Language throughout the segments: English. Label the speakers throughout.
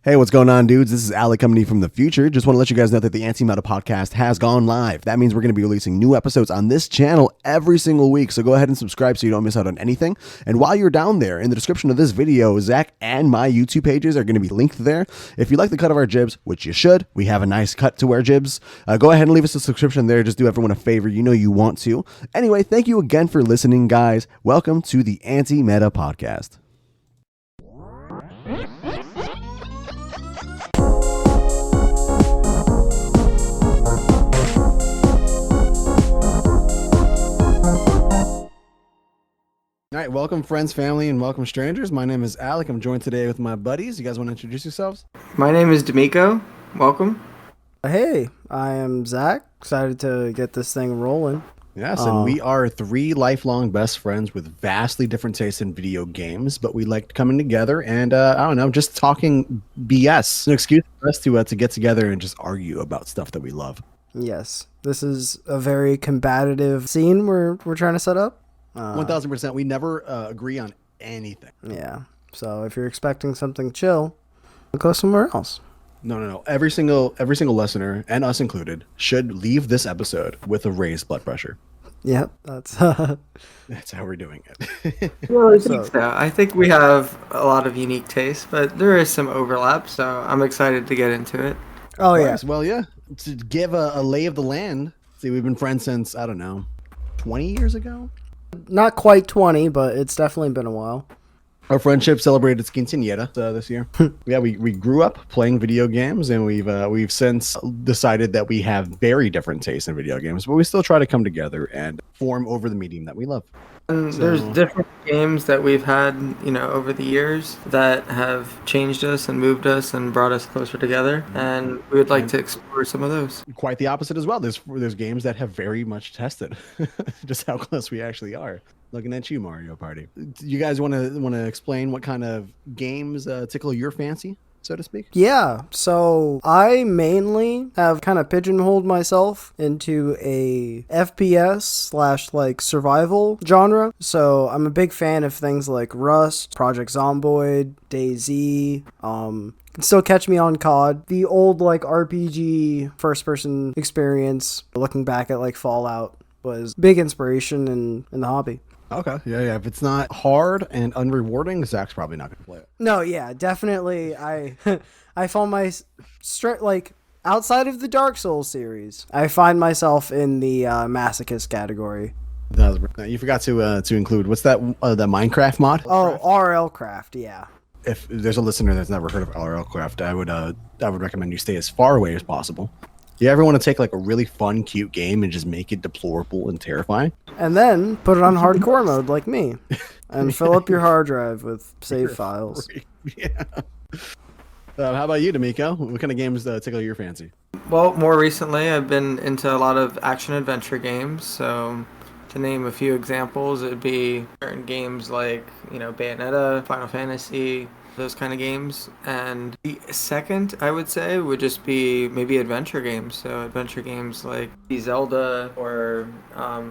Speaker 1: Hey, what's going on, dudes? This is Alec coming to you from the future. Just want to let you guys know that the Anti-Meta podcast has gone live. That means we're going to be releasing new episodes on this channel every single week, so go ahead and subscribe so you don't miss out on anything. And while you're down there, in the description of this video, Zach and my YouTube pages are going to be linked there. If you like the cut of our jibs, which you should, we have a nice cut to wear jibs, go ahead and leave us a subscription there. Just do everyone a favor. You know you want to. Anyway, thank you again for listening, guys. Welcome to the Anti-Meta podcast. All right, welcome friends, family, and welcome strangers. My name is Alec. I'm joined today with my buddies. You guys want to introduce yourselves?
Speaker 2: My name is Dameko. Welcome.
Speaker 3: Hey, I am Zach. Excited to get this thing rolling.
Speaker 1: Yes, and we are three lifelong best friends with vastly different tastes in video games, but we like coming together and, I don't know, just talking BS. An excuse for us to get together and just argue about stuff that we love.
Speaker 3: Yes, this is a very combative scene we're trying to set up.
Speaker 1: 1000%. We never agree on anything.
Speaker 3: Yeah, so if you're expecting something chill, go somewhere else.
Speaker 1: No. Every single listener, and us included, should leave this episode with a raised blood pressure.
Speaker 3: Yep, that's
Speaker 1: how we're doing it.
Speaker 2: Well, I think so. I think we have a lot of unique tastes, but there is some overlap, so I'm excited to get into it.
Speaker 3: Oh, yeah.
Speaker 1: Well, yeah. To give a lay of the land, see, we've been friends since, I don't know, 20 years ago?
Speaker 3: Not quite 20, but it's definitely been a while.
Speaker 1: Our friendship celebrated its quinceañera this year. Yeah, we grew up playing video games, and we've since decided that we have very different tastes in video games, but we still try to come together and form over the medium that we love.
Speaker 2: And there's different games that we've had, over the years that have changed us and moved us and brought us closer together, and we would like to explore some of those.
Speaker 1: Quite the opposite as well. There's games that have very much tested just how close we actually are. Looking at you, Mario Party. You guys want to explain what kind of games tickle your fancy, so to speak?
Speaker 3: Yeah, so I mainly have kind of pigeonholed myself into a FPS / survival genre. So I'm a big fan of things like Rust, Project Zomboid, DayZ. Can still catch me on COD. The old RPG first person experience, looking back at Fallout, was big inspiration in the hobby.
Speaker 1: Okay, yeah. If it's not hard and unrewarding, Zach's probably not going to play it.
Speaker 3: No, yeah, definitely. I found my outside of the Dark Souls series, I find myself in the masochist category.
Speaker 1: You forgot to include, what's that? The Minecraft mod?
Speaker 3: Oh, RL Craft, yeah.
Speaker 1: If there's a listener that's never heard of RL Craft, I would recommend you stay as far away as possible. You ever want to take a really fun, cute game and just make it deplorable and terrifying?
Speaker 3: And then put it on hardcore mode like me. And fill up your hard drive with save files.
Speaker 1: Yeah. How about you, Dameko? What kind of games tickle your fancy?
Speaker 2: Well, more recently, I've been into a lot of action-adventure games, so to name a few examples, it would be certain games like, Bayonetta, Final Fantasy, those kind of games. And the second, I would say, would just be maybe adventure games. So adventure games like Zelda, or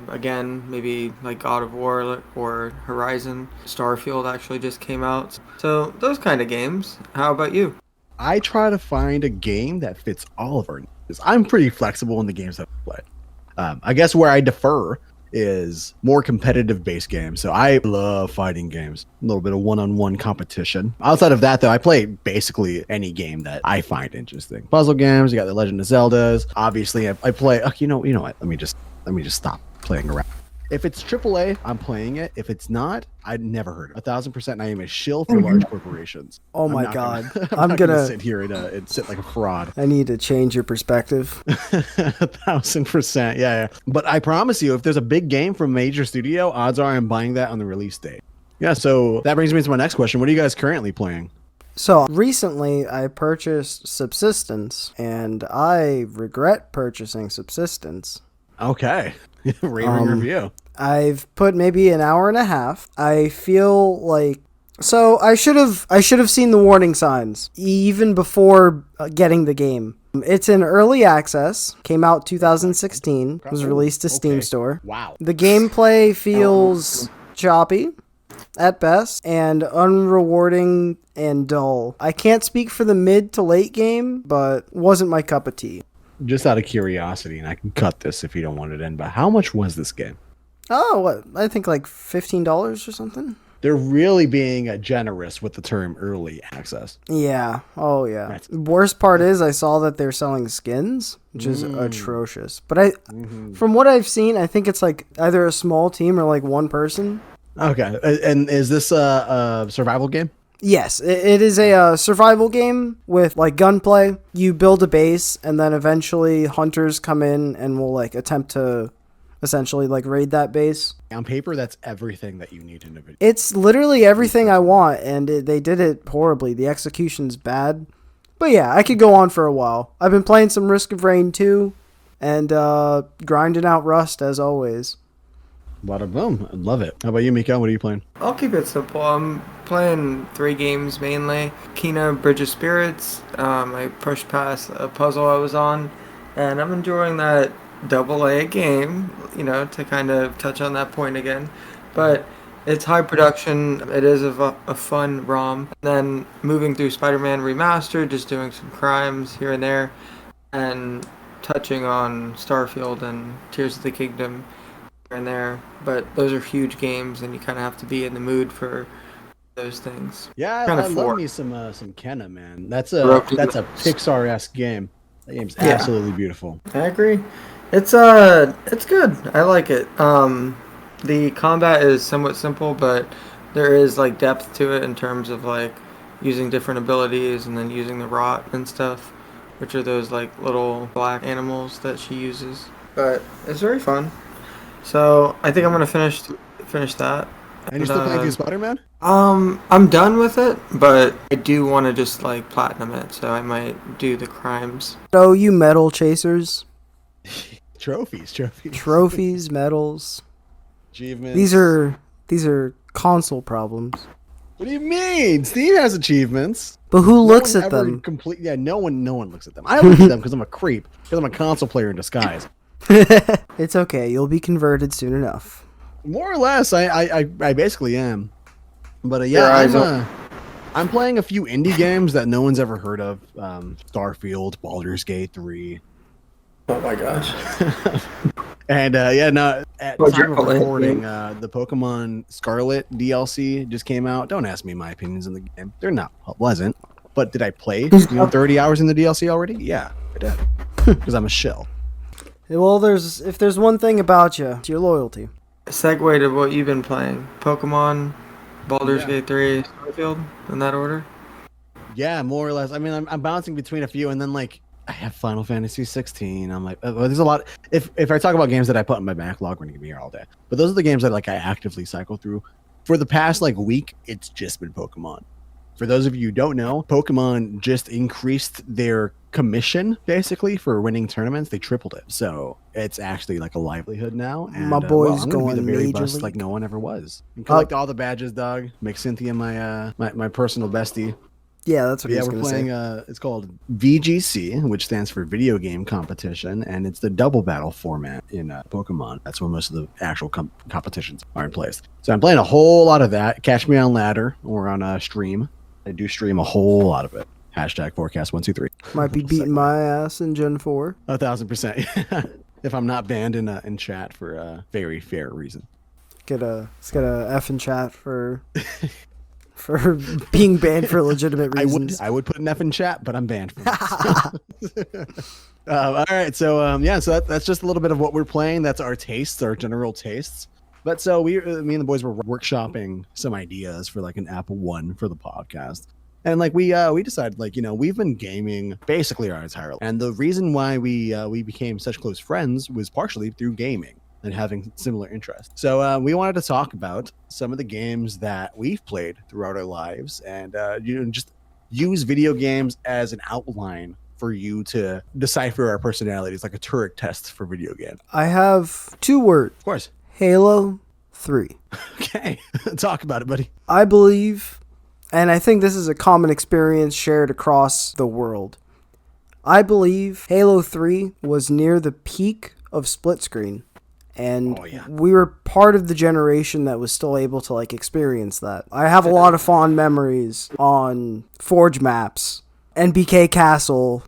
Speaker 2: again, maybe like God of War or Horizon. Starfield actually just came out. So those kind of games. How about you?
Speaker 1: I try to find a game that fits all of our needs. I'm pretty flexible in the games that I play. I guess where I defer is more competitive based games. So I love fighting games, a little bit of one-on-one competition. Outside of that, though, I play basically any game that I find interesting. Puzzle games, you got the Legend of Zeldas. Obviously, I play. You know what? Let me just stop playing around. If it's AAA, I'm playing it. If it's not, I'd never heard it. 1000%. I am a shill for large corporations.
Speaker 3: Oh my God!
Speaker 1: I'm gonna sit here and sit like a fraud.
Speaker 3: I need to change your perspective.
Speaker 1: 1000%. Yeah. But I promise you, if there's a big game from a major studio, odds are I'm buying that on the release date. Yeah. So that brings me to my next question. What are you guys currently playing?
Speaker 3: So recently I purchased Subsistence, and I regret purchasing Subsistence.
Speaker 1: Okay. Raving review.
Speaker 3: I've put maybe an hour and a half. I feel like I should have seen the warning signs even before getting the game. It's in early access. Came out 2016. Was released to Steam Store.
Speaker 1: Wow.
Speaker 3: The gameplay feels choppy. at best and unrewarding and dull. I can't speak for the mid to late game, but wasn't my cup of tea.
Speaker 1: Just out of curiosity, and I can cut this if you don't want it in, but how much was this game?
Speaker 3: Oh, what? I think like $15 or something.
Speaker 1: They're really being generous with the term early access.
Speaker 3: Yeah. Oh, yeah.
Speaker 1: Right.
Speaker 3: Worst part is I saw that they're selling skins, which is atrocious. But from what I've seen, I think it's like either a small team or like one person.
Speaker 1: Okay. And is this a survival game?
Speaker 3: Yes, it is a survival game with like gunplay. You build a base, and then eventually hunters come in and will like attempt to essentially like raid that base.
Speaker 1: On paper, that's everything that you need in a video.
Speaker 3: It's literally everything I want, and they did it horribly. The execution's bad. But yeah, I could go on for a while. I've been playing some Risk of Rain 2 and grinding out Rust as always.
Speaker 1: Bada boom. I love it. How about you, Miko? What are you playing?
Speaker 2: I'll keep it simple. I'm playing 3 games mainly. Kina, Bridge of Spirits. I pushed past a puzzle I was on, and I'm enjoying that AA game, to kind of touch on that point again. But it's high production. It is a fun ROM. And then moving through Spider-Man Remastered, just doing some crimes here and there, and touching on Starfield and Tears of the Kingdom here and there. But those are huge games, and you kind of have to be in the mood for those things.
Speaker 1: Yeah, I love me some Kenna, man. That's a Pixar-esque game. That game's absolutely beautiful.
Speaker 2: I agree. It's good. I like it. The combat is somewhat simple, but there is like depth to it in terms of like using different abilities and then using the rot and stuff, which are those like little black animals that she uses. But it's very fun. So I think I'm gonna finish that.
Speaker 1: And you're still playing through Spider-Man?
Speaker 2: I'm done with it, but I do want to just like platinum it, so I might do the crimes.
Speaker 3: Oh, you medal chasers.
Speaker 1: Trophies,
Speaker 3: medals,
Speaker 1: achievements.
Speaker 3: These are console problems.
Speaker 1: What do you mean? Steam has achievements.
Speaker 3: But who looks at them?
Speaker 1: No one looks at them. I look at them because I'm a creep. Because I'm a console player in disguise.
Speaker 3: It's okay. You'll be converted soon enough.
Speaker 1: More or less, I basically am. But I'm playing a few indie games that no one's ever heard of. Starfield, Baldur's Gate 3.
Speaker 2: Oh my gosh.
Speaker 1: And at time of recording, the Pokemon Scarlet DLC just came out. Don't ask me my opinions on the game. They're not pleasant. But did I play 30 hours in the DLC already? Yeah, I did. Because I'm a shill.
Speaker 3: Well, if there's one thing about you, it's your loyalty.
Speaker 2: Segue to what you've been playing. Pokemon, Baldur's Gate 3, Starfield, in that order?
Speaker 1: Yeah, more or less. I mean, I'm bouncing between a few, and then like I have Final Fantasy 16. I'm like, there's a lot. If I talk about games that I put in my backlog, we're gonna be here all day. But those are the games that like I actively cycle through. For the past like week, it's just been Pokemon. For those of you who don't know, Pokemon just increased their commission basically for winning tournaments. They tripled it, so it's actually like a livelihood now. And
Speaker 3: my boy's
Speaker 1: I'm gonna
Speaker 3: going
Speaker 1: be the very
Speaker 3: major
Speaker 1: best
Speaker 3: league.
Speaker 1: like no one ever was. And collect all the badges, dog. Make Cynthia my personal bestie.
Speaker 3: Yeah, that's what
Speaker 1: we're playing. It's called VGC, which stands for Video Game Competition, and it's the double battle format in Pokemon. That's where most of the actual competitions are in place. So I'm playing a whole lot of that. Catch me on Ladder or on stream. I do stream a whole lot of it. #forecast123.
Speaker 3: Might be beating my ass in Gen 4.
Speaker 1: 1,000%. If I'm not banned in chat for a very fair reason.
Speaker 3: Let's get a F in chat for being banned for legitimate reasons.
Speaker 1: I would put an F in chat, but I'm banned from it. All right, so so that's just a little bit of what we're playing. That's our tastes, our general tastes. But so me and the boys were workshopping some ideas for like an Apple One for the podcast. And like we decided like, we've been gaming basically our entire life. And the reason why we became such close friends was partially through gaming and having similar interests. So we wanted to talk about some of the games that we've played throughout our lives and just use video games as an outline for you to decipher our personalities, like a Turing test for video games.
Speaker 3: I have 2 words.
Speaker 1: Of course.
Speaker 3: Halo 3.
Speaker 1: Okay. Talk about it, buddy.
Speaker 3: I believe, and I think this is a common experience shared across the world, I believe Halo 3 was near the peak of split screen. And
Speaker 1: Oh, yeah.
Speaker 3: we were part of the generation that was still able to like experience that. I have a lot of fond memories on Forge maps, NBK Castle,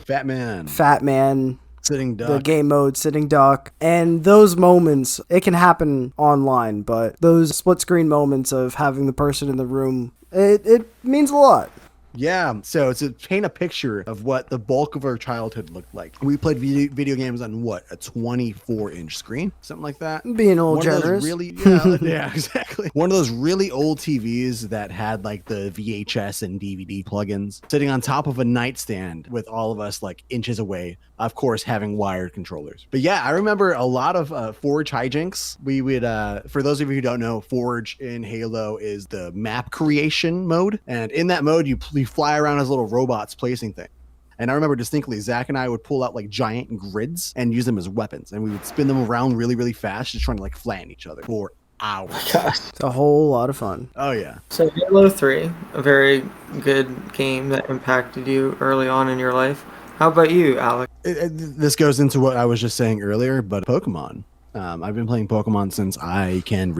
Speaker 1: Fat Man.
Speaker 3: Fat Man,
Speaker 1: Sitting
Speaker 3: the
Speaker 1: Duck.
Speaker 3: game mode, Sitting Duck, and those moments, it can happen online, but those split screen moments of having the person in the room, it means a lot.
Speaker 1: Yeah, so to paint a picture of what the bulk of our childhood looked like. We played video games on what, a 24-inch screen, something like that.
Speaker 3: Being a little
Speaker 1: One of
Speaker 3: generous.
Speaker 1: those really, yeah, exactly. One of those really old TVs that had like the VHS and DVD plugins sitting on top of a nightstand with all of us like inches away, of course, having wired controllers. But yeah, I remember a lot of Forge hijinks. We would, for those of you who don't know, Forge in Halo is the map creation mode, and in that mode, you fly around as little robots placing things. And I remember distinctly, Zach and I would pull out like giant grids and use them as weapons, and we would spin them around really, really fast, just trying to like flatten each other for hours.
Speaker 3: It's a whole lot of fun.
Speaker 1: Oh yeah.
Speaker 2: So Halo 3, a very good game that impacted you early on in your life. How about you, Alec?
Speaker 1: This goes into what I was just saying earlier, but Pokemon. I've been playing Pokemon since I can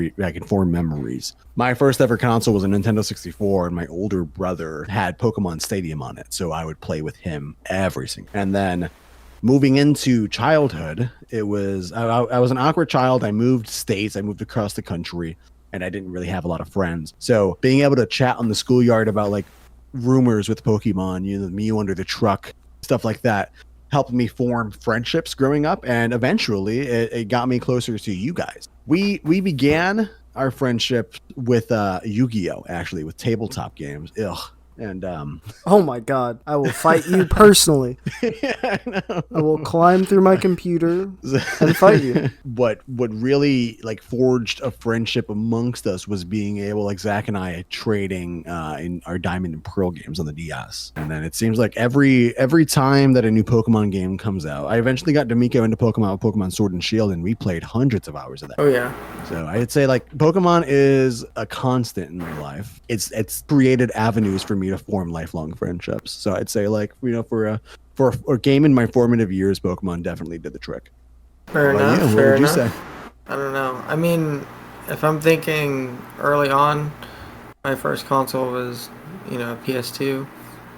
Speaker 1: form memories. My first ever console was a Nintendo 64, and my older brother had Pokemon Stadium on it, so I would play with him every single. And then moving into childhood, it was I was an awkward child. I moved states, I moved across the country, and I didn't really have a lot of friends. So being able to chat on the schoolyard about like rumors with Pokemon, you know, Mew under the truck, stuff like that, helped me form friendships growing up, and eventually it got me closer to you guys. We began our friendship with Yu-Gi-Oh, actually, with tabletop games. Ugh. And
Speaker 3: Oh my god, I will fight you personally.
Speaker 1: yeah, I know.
Speaker 3: I will climb through my computer and fight you.
Speaker 1: What really like forged a friendship amongst us was being able, like Zach and I, trading in our Diamond and Pearl games on the DS. And then it seems like every time that a new Pokemon game comes out, I eventually got Dameko into Pokemon Sword and Shield, and we played hundreds of hours of that.
Speaker 2: Oh yeah.
Speaker 1: So I'd say like Pokemon is a constant in my life. It's created avenues for me to form lifelong friendships. So I'd say like, you know, for a game in my formative years, Pokemon definitely did the trick.
Speaker 2: Fair
Speaker 1: Well,
Speaker 2: enough.
Speaker 1: yeah, what
Speaker 2: fair
Speaker 1: would you
Speaker 2: enough.
Speaker 1: say?
Speaker 2: I don't know. I mean, if I'm thinking early on, my first console was, you know, a PS2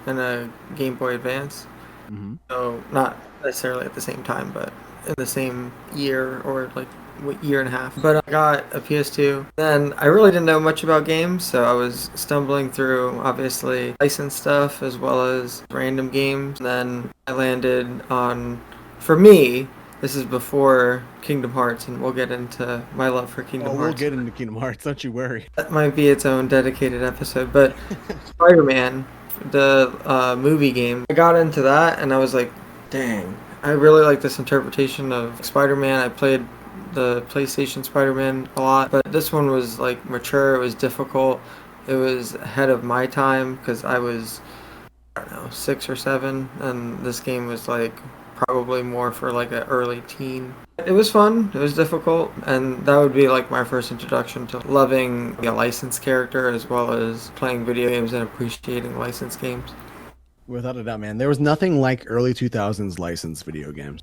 Speaker 2: and a Game Boy Advance.
Speaker 1: Mm-hmm.
Speaker 2: So not necessarily at the same time, but in the same year or like year and a half. But I got a PS2. Then I really didn't know much about games, so I was stumbling through obviously licensed stuff as well as random games. Then I landed on, for me, this is before Kingdom Hearts, and we'll get into my love for Kingdom
Speaker 1: We'll
Speaker 2: Hearts.
Speaker 1: get into Kingdom Hearts, don't you worry.
Speaker 2: That might be its own dedicated episode, but Spider-Man, the movie game, I got into that, and I was like, dang, I really like this interpretation of Spider-Man. I played the PlayStation Spider-Man a lot, but this one was like mature, it was difficult, it was ahead of my time, because I was, I don't know, 6 or 7, and this game was like probably more for like an early teen. It was fun, it was difficult, and that would be like my first introduction to loving a licensed character as well as playing video games and appreciating licensed games.
Speaker 1: Without a doubt, man. There was nothing like early 2000s licensed video games.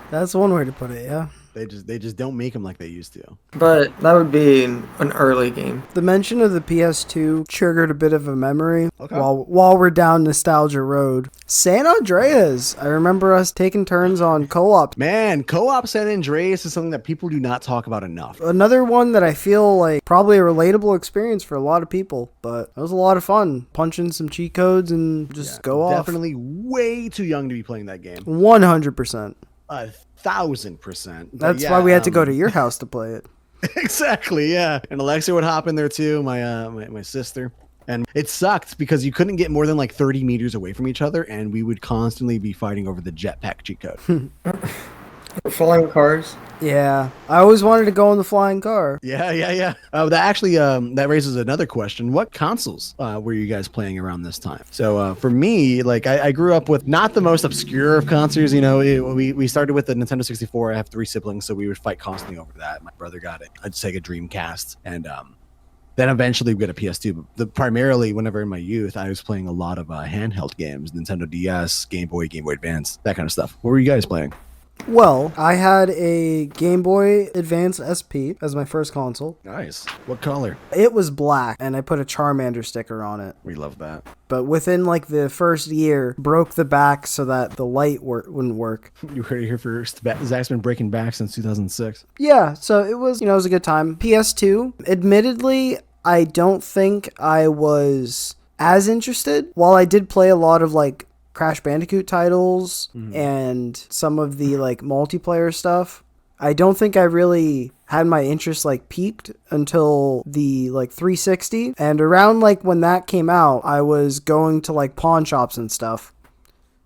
Speaker 3: That's one way to put it, yeah.
Speaker 1: They just don't make them like they used to.
Speaker 2: But that would be an early game.
Speaker 3: The mention of the PS2 triggered a bit of a memory.
Speaker 1: Okay.
Speaker 3: While we're down nostalgia road. San Andreas. I remember us taking turns on co-op.
Speaker 1: Man, co-op San Andreas is something that people do not talk about enough.
Speaker 3: Another one that I feel like probably a relatable experience for a lot of people, but it was a lot of fun. Punching some cheat codes and just go off.
Speaker 1: Definitely way too young to be playing that game.
Speaker 3: 100%.
Speaker 1: 1,000%. But
Speaker 3: That's
Speaker 1: yeah,
Speaker 3: why we had to go to your house to play it.
Speaker 1: Exactly, yeah. And Alexa would hop in there too, my sister. And it sucked because you couldn't get more than like 30 meters away from each other, and we would constantly be fighting over the jetpack cheat code.
Speaker 2: Flying cars.
Speaker 3: Yeah, I always wanted to go in the flying car.
Speaker 1: Yeah. That actually that raises another question. What consoles were you guys playing around this time? So for me, like I grew up with not the most obscure of consoles. You know, we started with the Nintendo 64. I have 3 siblings, so we would fight constantly over that. My brother got a Sega Dreamcast, and then eventually we got a PS2. But primarily, whenever in my youth, I was playing a lot of handheld games, Nintendo DS, Game Boy Advance, that kind of stuff. What were you guys playing?
Speaker 3: Well, I had a Game Boy Advance SP as my first console.
Speaker 1: Nice. What color?
Speaker 3: It was black, and I put a Charmander sticker on it.
Speaker 1: We love that.
Speaker 3: But within like the first year, broke the back so that the light wouldn't work.
Speaker 1: You heard it here first. Zach's been breaking back since 2006.
Speaker 3: Yeah, so it was, it was a good time. PS2, admittedly, I don't think I was as interested. While I did play a lot of like Crash Bandicoot titles and some of the like multiplayer stuff, I don't think I really had my interest like peaked until the like 360. And around like when that came out, I was going to like pawn shops and stuff.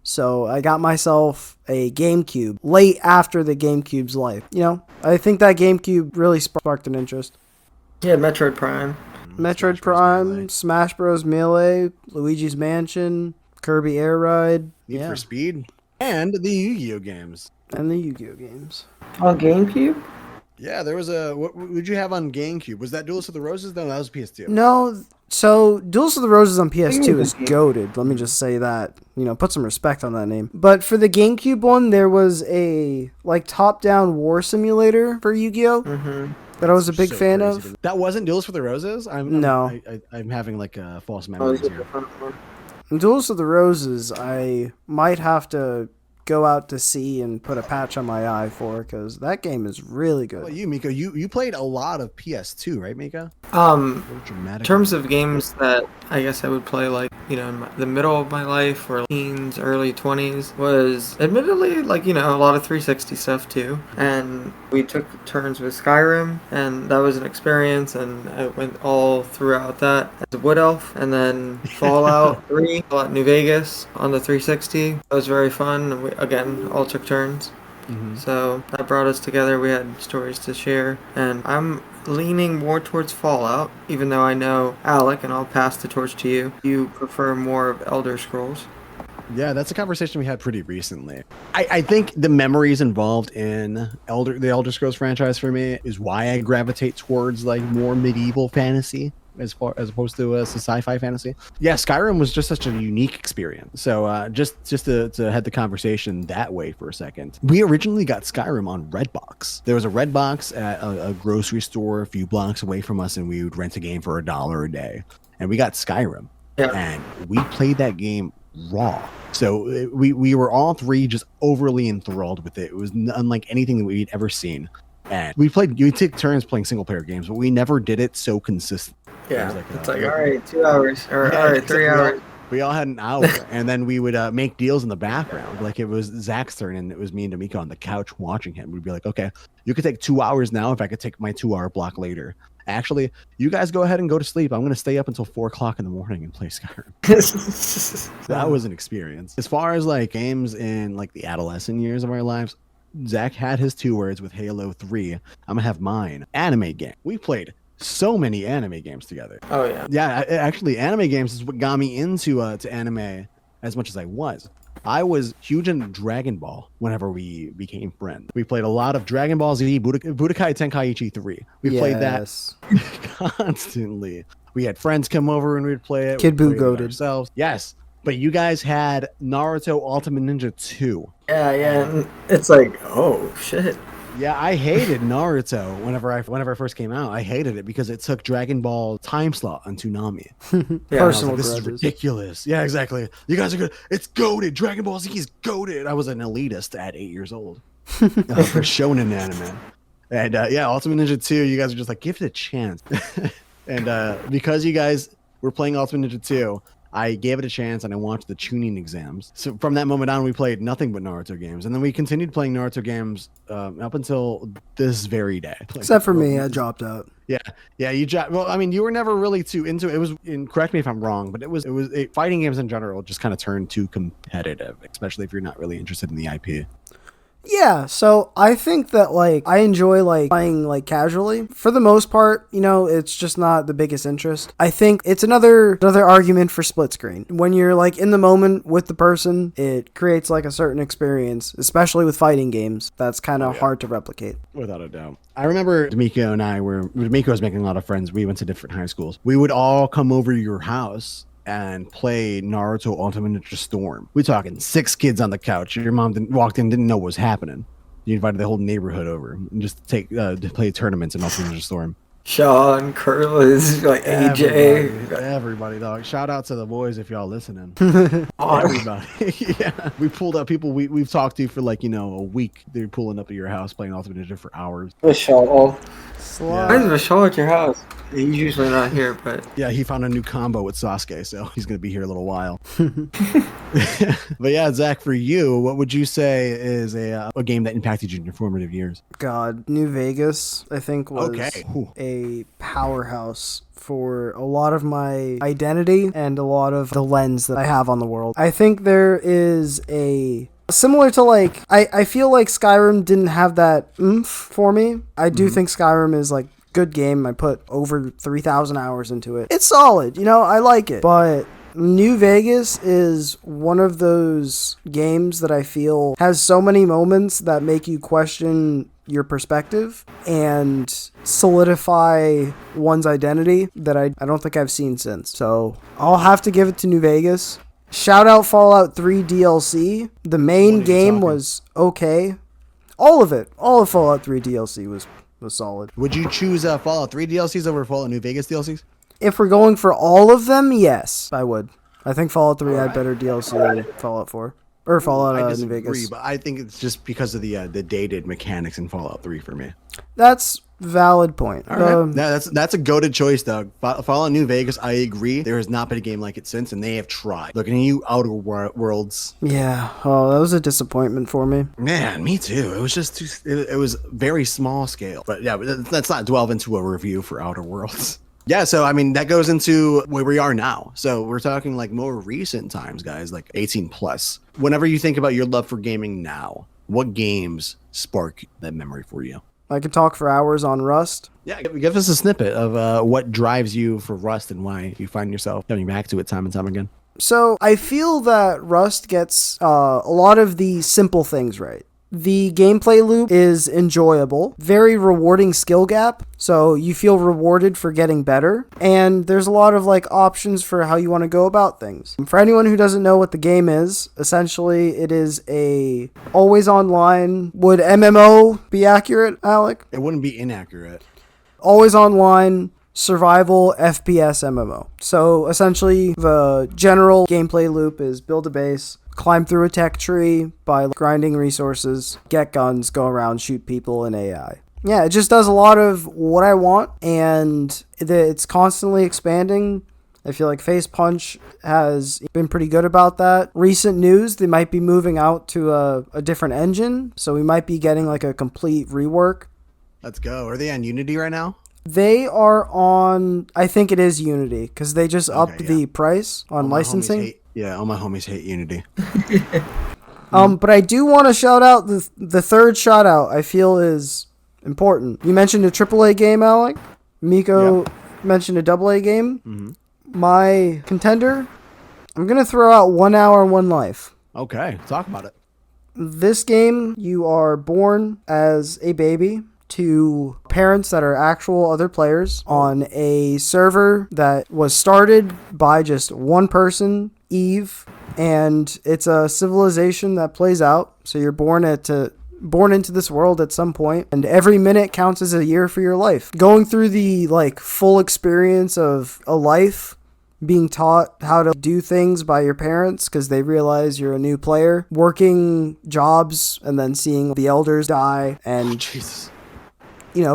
Speaker 3: So I got myself a GameCube late after the GameCube's life. I think that GameCube really sparked an interest.
Speaker 2: Yeah, Metroid Prime.
Speaker 3: Metroid Prime, Smash Bros. Melee, Luigi's Mansion, Kirby Air Ride.
Speaker 1: Need for Speed. And the Yu-Gi-Oh games.
Speaker 3: And the Yu-Gi-Oh games.
Speaker 2: Oh, GameCube?
Speaker 1: Yeah, there was a... What would you have on GameCube? Was that Duelist of the Roses? No, that was PS2.
Speaker 3: No, so Duels of the Roses on PS2 is goated. Let me just say that. Put some respect on that name. But for the GameCube one, there was a like top-down war simulator for Yu-Gi-Oh! That I was a big fan of.
Speaker 1: That wasn't Duelist for the Roses? I'm having like a false memory here.
Speaker 3: Duels of the Roses, I might have to go out to sea and put a patch on my eye for, because that game is really good.
Speaker 1: Well, you, Miko, you played a lot of PS2, right, Miko?
Speaker 2: In terms of games that I guess I would play like, in the middle of my life or teens, early 20s, was admittedly like, a lot of 360 stuff too. And we took turns with Skyrim, and that was an experience, and I went all throughout that as a Wood Elf. And then Fallout 3, Fallout New Vegas on the 360. That was very fun. We, again, all took turns. So that brought us together. We had stories to share, and I'm leaning more towards Fallout, even though I know, Alec, and I'll pass the torch to you, you prefer more of Elder Scrolls.
Speaker 1: Yeah, that's a conversation we had pretty recently. I think the memories involved in the Elder Scrolls franchise for me is why I gravitate towards like more medieval fantasy as opposed to sci-fi fantasy. Yeah, Skyrim was just such a unique experience. So just to head the conversation that way for a second, we originally got Skyrim on Redbox. There was a Redbox at a grocery store a few blocks away from us, and we would rent a game for $1 a day. And we got Skyrim, and we played that game raw. So we were all three just overly enthralled with it. It was unlike anything that we'd ever seen. And we took turns playing single player games, but we never did it so consistent.
Speaker 2: Yeah, it's like, all right, 2 hours, or all right, 3 hours.
Speaker 1: We all had an hour, and then we would make deals in the background. Like it was Zach's turn, and it was me and Dameko on the couch watching him. We'd be like, okay, you could take 2 hours now if I could take my 2 hour block later. Actually, you guys go ahead and go to sleep. I'm going to stay up until 4 o'clock in the morning and play Skyrim. That was an experience. As far as like games in like the adolescent years of our lives, Zach had his 2 words with Halo 3. I'm going to have mine. Anime game. We played so many anime games together.
Speaker 2: Oh yeah.
Speaker 1: Yeah, actually, anime games is what got me into to anime as much as I was. I was huge into Dragon Ball whenever we became friends. We played a lot of Dragon Ball Z, Budokai Tenkaichi 3. We played that constantly. We had friends come over and we'd play it.
Speaker 3: Kid Buu goated
Speaker 1: ourselves. Yes, but you guys had Naruto Ultimate Ninja 2.
Speaker 2: Yeah, and it's like, oh shit.
Speaker 1: Yeah, I hated Naruto whenever I first came out. I hated it because it took Dragon Ball time slot on Toonami.
Speaker 3: Personal
Speaker 1: this is ridiculous. Yeah, exactly. You guys are good. It's goated. Dragon Ball Z is goated. I was an elitist at 8 years old for shonen anime. And Ultimate Ninja 2, you guys are just like, give it a chance. And because you guys were playing Ultimate Ninja 2, I gave it a chance and I watched the tuning exams. So from that moment on, we played nothing but Naruto games. And then we continued playing Naruto games up until this very day.
Speaker 3: Except for me, I dropped out.
Speaker 1: Yeah, you dropped. Well, I mean, you were never really too into it. It was, correct me if I'm wrong, but fighting games in general just kind of turned too competitive, especially if you're not really interested in the IP.
Speaker 3: Yeah, so I think that like I enjoy like playing like casually. For the most part, it's just not the biggest interest. I think it's another argument for split screen. When you're like in the moment with the person, it creates like a certain experience, especially with fighting games. That's kind of hard to replicate.
Speaker 1: Without a doubt. I remember Dameko was making a lot of friends. We went to different high schools. We would all come over to your house and play Naruto Ultimate Ninja Storm. We're talking 6 kids on the couch. Your mom walked in, didn't know what was happening. You invited the whole neighborhood over and just to play tournaments and also Ninja Storm.
Speaker 2: Sean, Curtis, like AJ.
Speaker 1: Everybody, dog. Shout out to the boys if y'all listening. Everybody. Yeah. We pulled up people we've talked to for like, a week. They're pulling up at your house playing Ultimate Ninja for hours.
Speaker 2: Vishal.
Speaker 3: Slide.
Speaker 2: When's Vishal at your house? He's usually not here, but...
Speaker 1: Yeah, he found a new combo with Sasuke, so he's going to be here a little while. But yeah, Zach, for you, what would you say is a game that impacted you in your formative years?
Speaker 3: God, New Vegas, I think, was a powerhouse for a lot of my identity and a lot of the lens that I have on the world. I think there is a... Similar to like, I feel like Skyrim didn't have that oomph for me. I do think Skyrim is like good game. I put over 3,000 hours into it. It's solid, I like it. But New Vegas is one of those games that I feel has so many moments that make you question your perspective and solidify one's identity that I don't think I've seen since. So I'll have to give it to New Vegas. Shout out Fallout 3 DLC. The main game was okay. All of Fallout 3 DLC was solid.
Speaker 1: Would you choose Fallout 3 DLCs over Fallout New Vegas DLCs?
Speaker 3: If we're going for all of them, yes, I would. I think Fallout 3 had better DLC than Fallout 4. Or Fallout New Vegas.
Speaker 1: But I think it's just because of the dated mechanics in Fallout 3 for me.
Speaker 3: That's valid point.
Speaker 1: All right. That's a goated choice, Doug. Fallout New Vegas, I agree. There has not been a game like it since, and they have tried. Looking at you, Outer Worlds.
Speaker 3: Yeah. Oh, that was a disappointment for me.
Speaker 1: Man, me too. It was just it was very small scale. But yeah, let's not delve into a review for Outer Worlds. Yeah, so I mean that goes into where we are now. So we're talking like more recent times, guys, like 18 plus. Whenever you think about your love for gaming now, what games spark that memory for you?
Speaker 3: I could talk for hours on Rust.
Speaker 1: Yeah, give us a snippet of what drives you for Rust and why you find yourself coming back to it time and time again.
Speaker 3: So I feel that Rust gets a lot of the simple things right. The gameplay loop is enjoyable, very rewarding skill gap, so you feel rewarded for getting better, and there's a lot of like options for how you want to go about things. For anyone who doesn't know what the game is, essentially it is a always online. Would MMO be accurate, Alec?
Speaker 1: It wouldn't be inaccurate.
Speaker 3: Always online survival FPS MMO. So essentially the general gameplay loop is build a base, climb through a tech tree by grinding resources, get guns, go around, shoot people and AI. Yeah, it just does a lot of what I want, and it's constantly expanding. I feel like Face Punch has been pretty good about that. Recent news, they might be moving out to a different engine, so we might be getting like a complete rework.
Speaker 1: Let's go. Are they on Unity right now?
Speaker 3: They are on, I think it is Unity, because they just upped the price on licensing.
Speaker 1: All my homies hate Unity.
Speaker 3: But I do want to shout out the third shout out I feel is important. You mentioned a AAA game, Alec. Miko mentioned a AA game. Mm-hmm. My contender, I'm going to throw out 1 Hour, One Life.
Speaker 1: Okay, talk about it.
Speaker 3: This game, you are born as a baby to parents that are actual other players on a server that was started by just one person, Eve, and it's a civilization that plays out. So you're born into this world at some point, and every minute counts as a year for your life. Going through the like full experience of a life, being taught how to do things by your parents because they realize you're a new player, working jobs, and then seeing the elders die, and
Speaker 1: Jesus.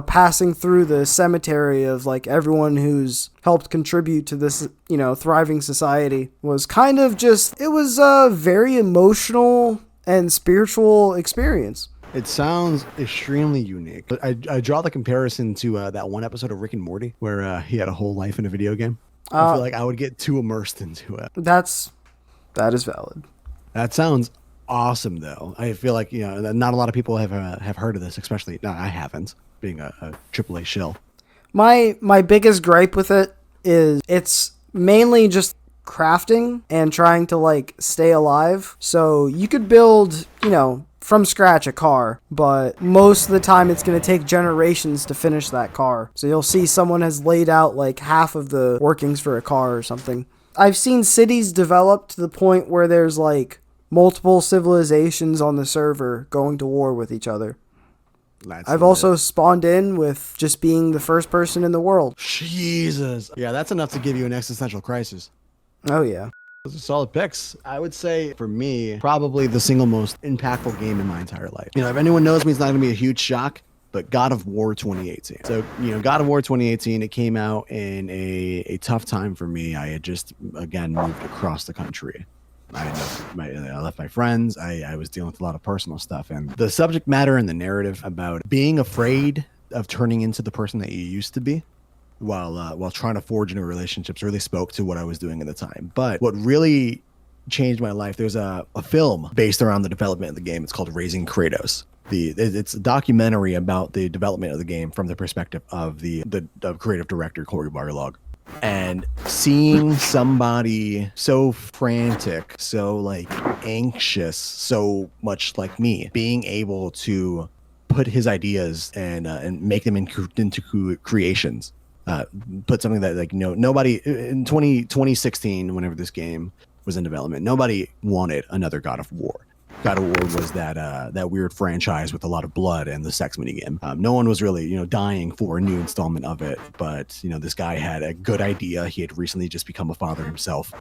Speaker 3: Passing through the cemetery of like everyone who's helped contribute to this, thriving society was kind of it was a very emotional and spiritual experience.
Speaker 1: It sounds extremely unique. I draw the comparison to that one episode of Rick and Morty where he had a whole life in a video game. I feel like I would get too immersed into it.
Speaker 3: That is valid.
Speaker 1: That sounds awesome, though. I feel like not a lot of people have heard of this, especially I haven't, being a AAA shill.
Speaker 3: My biggest gripe with it is it's mainly just crafting and trying to like stay alive. So you could build, from scratch a car, but most of the time it's going to take generations to finish that car. So you'll see someone has laid out like half of the workings for a car or something. I've seen cities develop to the point where there's like multiple civilizations on the server going to war with each other. I've also spawned in with just being the first person in the world.
Speaker 1: Jesus. Yeah, that's enough to give you an existential crisis.
Speaker 3: Oh, yeah.
Speaker 1: Those are solid picks. I would say, for me, probably the single most impactful game in my entire life. You know, if anyone knows me, it's not going to be a huge shock, but God of War 2018. So, you know, God of War 2018, it came out in a tough time for me. I had just, again, moved across the country. I left my friends. I was dealing with a lot of personal stuff. And the subject matter and the narrative about being afraid of turning into the person that you used to be while trying to forge new relationships really spoke to what I was doing at the time. But what really changed my life, there's a film based around the development of the game. It's called Raising Kratos. It's a documentary about the development of the game from the perspective of the creative director, Cory Barlog. And seeing somebody so frantic, so like anxious, so much like me, being able to put his ideas and make them into creations, put something that, like, nobody in 2016, whenever this game was in development, nobody wanted another God of War. God of War was that weird franchise with a lot of blood and the sex minigame. No one was really, dying for a new installment of it. But, this guy had a good idea. He had recently just become a father himself.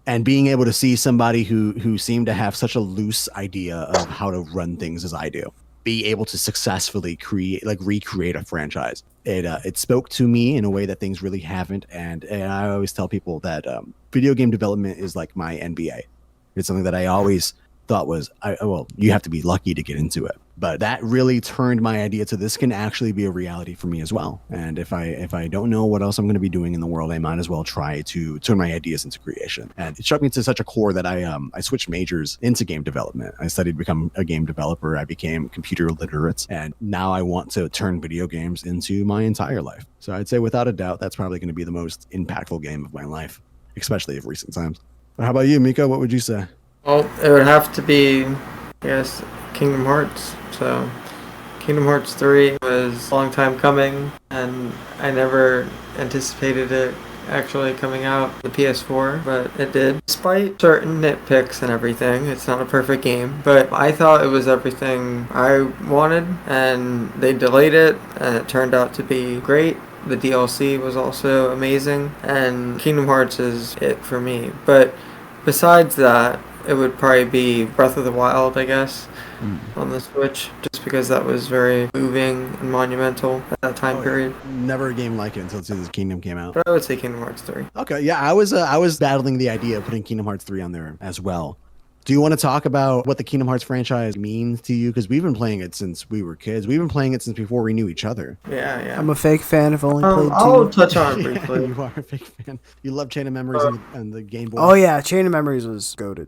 Speaker 1: And being able to see somebody who seemed to have such a loose idea of how to run things as I do, be able to successfully recreate a franchise. It spoke to me in a way that things really haven't. And I always tell people that video game development is like my NBA. It's something that I always thought was, you have to be lucky to get into it. But that really turned my idea to this can actually be a reality for me as well. And if I don't know what else I'm going to be doing in the world, I might as well try to turn my ideas into creation. And it struck me to such a core that I switched majors into game development. I studied to become a game developer. I became computer literate, and now I want to turn video games into my entire life. So I'd say without a doubt, that's probably going to be the most impactful game of my life, especially of recent times. But how about you, Miko? What would you say?
Speaker 2: Well, it would have to be, I guess, Kingdom Hearts. So, Kingdom Hearts 3 was a long time coming, and I never anticipated it actually coming out the PS4, but it did. Despite certain nitpicks and everything, it's not a perfect game, but I thought it was everything I wanted, and they delayed it, and it turned out to be great. The DLC was also amazing, and Kingdom Hearts is it for me. But besides that, it would probably be Breath of the Wild, I guess, on the Switch, just because that was very moving and monumental at that time period.
Speaker 1: Never a game like it until Tears of the Kingdom came out.
Speaker 2: But I would say Kingdom Hearts 3.
Speaker 1: Okay, yeah, I was battling the idea of putting Kingdom Hearts 3 on there as well. Do you want to talk about what the Kingdom Hearts franchise means to you? Because we've been playing it since we were kids. We've been playing it since before we knew each other.
Speaker 2: Yeah.
Speaker 3: I'm a fake fan. I've only played 2.
Speaker 2: I'll touch on it briefly.
Speaker 1: You are a fake fan. You love Chain of Memories and the Game Boy.
Speaker 3: Oh, yeah. Chain of Memories was goated.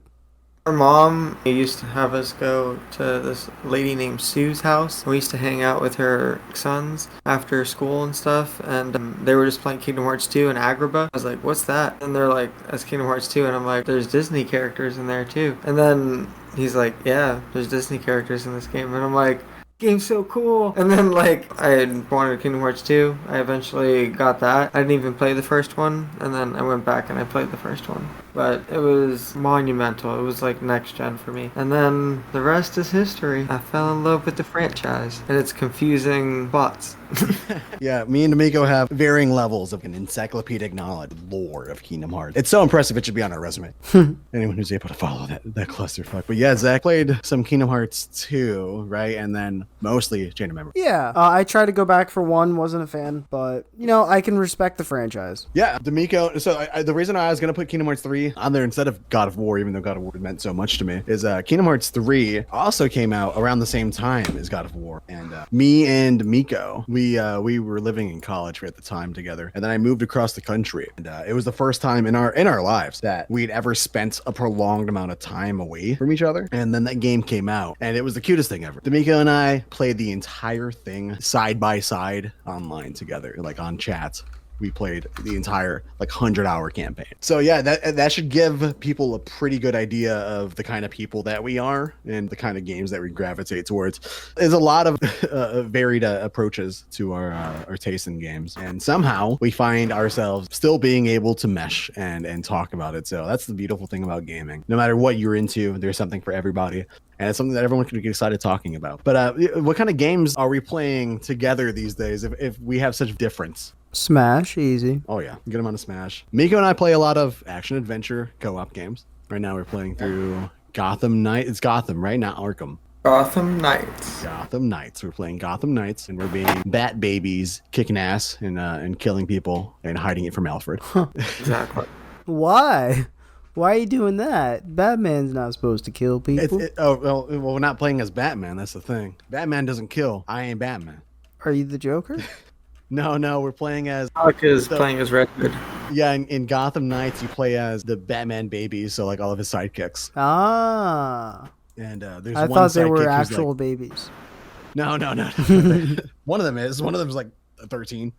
Speaker 2: Our mom used to have us go to this lady named Sue's house. We used to hang out with her sons after school and stuff, and they were just playing Kingdom Hearts 2 and Agrabah. I was like, what's that? And they're like, that's Kingdom Hearts 2, and I'm like, there's Disney characters in there too. And then he's like, yeah, there's Disney characters in this game, and I'm like, game's so cool. And then, like, I had wanted Kingdom Hearts 2. I eventually got that. I didn't even play the first one, and then I went back and I played the first one. But it was monumental. It was like next gen for me. And then the rest is history. I fell in love with the franchise and its confusing plots.
Speaker 1: Yeah, me and Dameko have varying levels of an encyclopedic knowledge, lore of Kingdom Hearts. It's so impressive it should be on our resume. Anyone who's able to follow that clusterfuck. But yeah, Zach played some Kingdom Hearts 2, right? And then mostly Chain of Memories.
Speaker 3: Yeah, I tried to go back for 1, wasn't a fan, but, I can respect the franchise.
Speaker 1: Yeah, Dameko, so the reason I was going to put Kingdom Hearts 3 on there instead of God of War, even though God of War meant so much to me, is Kingdom Hearts 3 also came out around the same time as God of War. And me and Miko, we were living in college at the time together, and then I moved across the country, and it was the first time in our lives that we'd ever spent a prolonged amount of time away from each other. And then that game came out, and it was the cutest thing ever. Dameko and I played the entire thing side by side online together, like on chat. we played the entire like 100-hour campaign. So yeah, that should give people a pretty good idea of the kind of people that we are and the kind of games that we gravitate towards. There's a lot of varied approaches to our taste in games, and somehow we find ourselves still being able to mesh and talk about it. So that's the beautiful thing about gaming. No matter what you're into, there's something for everybody. And it's something that everyone can get excited talking about. But what kind of games are we playing together these days if we have such difference?
Speaker 3: Smash, easy.
Speaker 1: Oh, yeah. Get them on a Smash. Miko and I play a lot of action-adventure co-op games. Right now we're playing through Gotham Knight. It's Gotham, right? Not Arkham.
Speaker 2: Gotham Knights.
Speaker 1: Gotham Knights. We're playing Gotham Knights, and we're being bat babies, kicking ass and killing people and hiding it from Alfred.
Speaker 2: Exactly.
Speaker 3: Why? Why are you doing that? Batman's not supposed to kill people.
Speaker 1: Well, we're not playing as Batman. That's the thing. Batman doesn't kill. I ain't Batman.
Speaker 3: Are you the Joker?
Speaker 1: No, we're playing as...
Speaker 2: Alec is playing as Red Hood.
Speaker 1: Yeah, in Gotham Knights, you play as the Batman babies, so like all of his sidekicks.
Speaker 3: Ah.
Speaker 1: And there's
Speaker 3: I
Speaker 1: one
Speaker 3: thought they
Speaker 1: sidekick
Speaker 3: were
Speaker 1: who's
Speaker 3: actual
Speaker 1: like,
Speaker 3: babies.
Speaker 1: No. One of them is. One of them's like 13.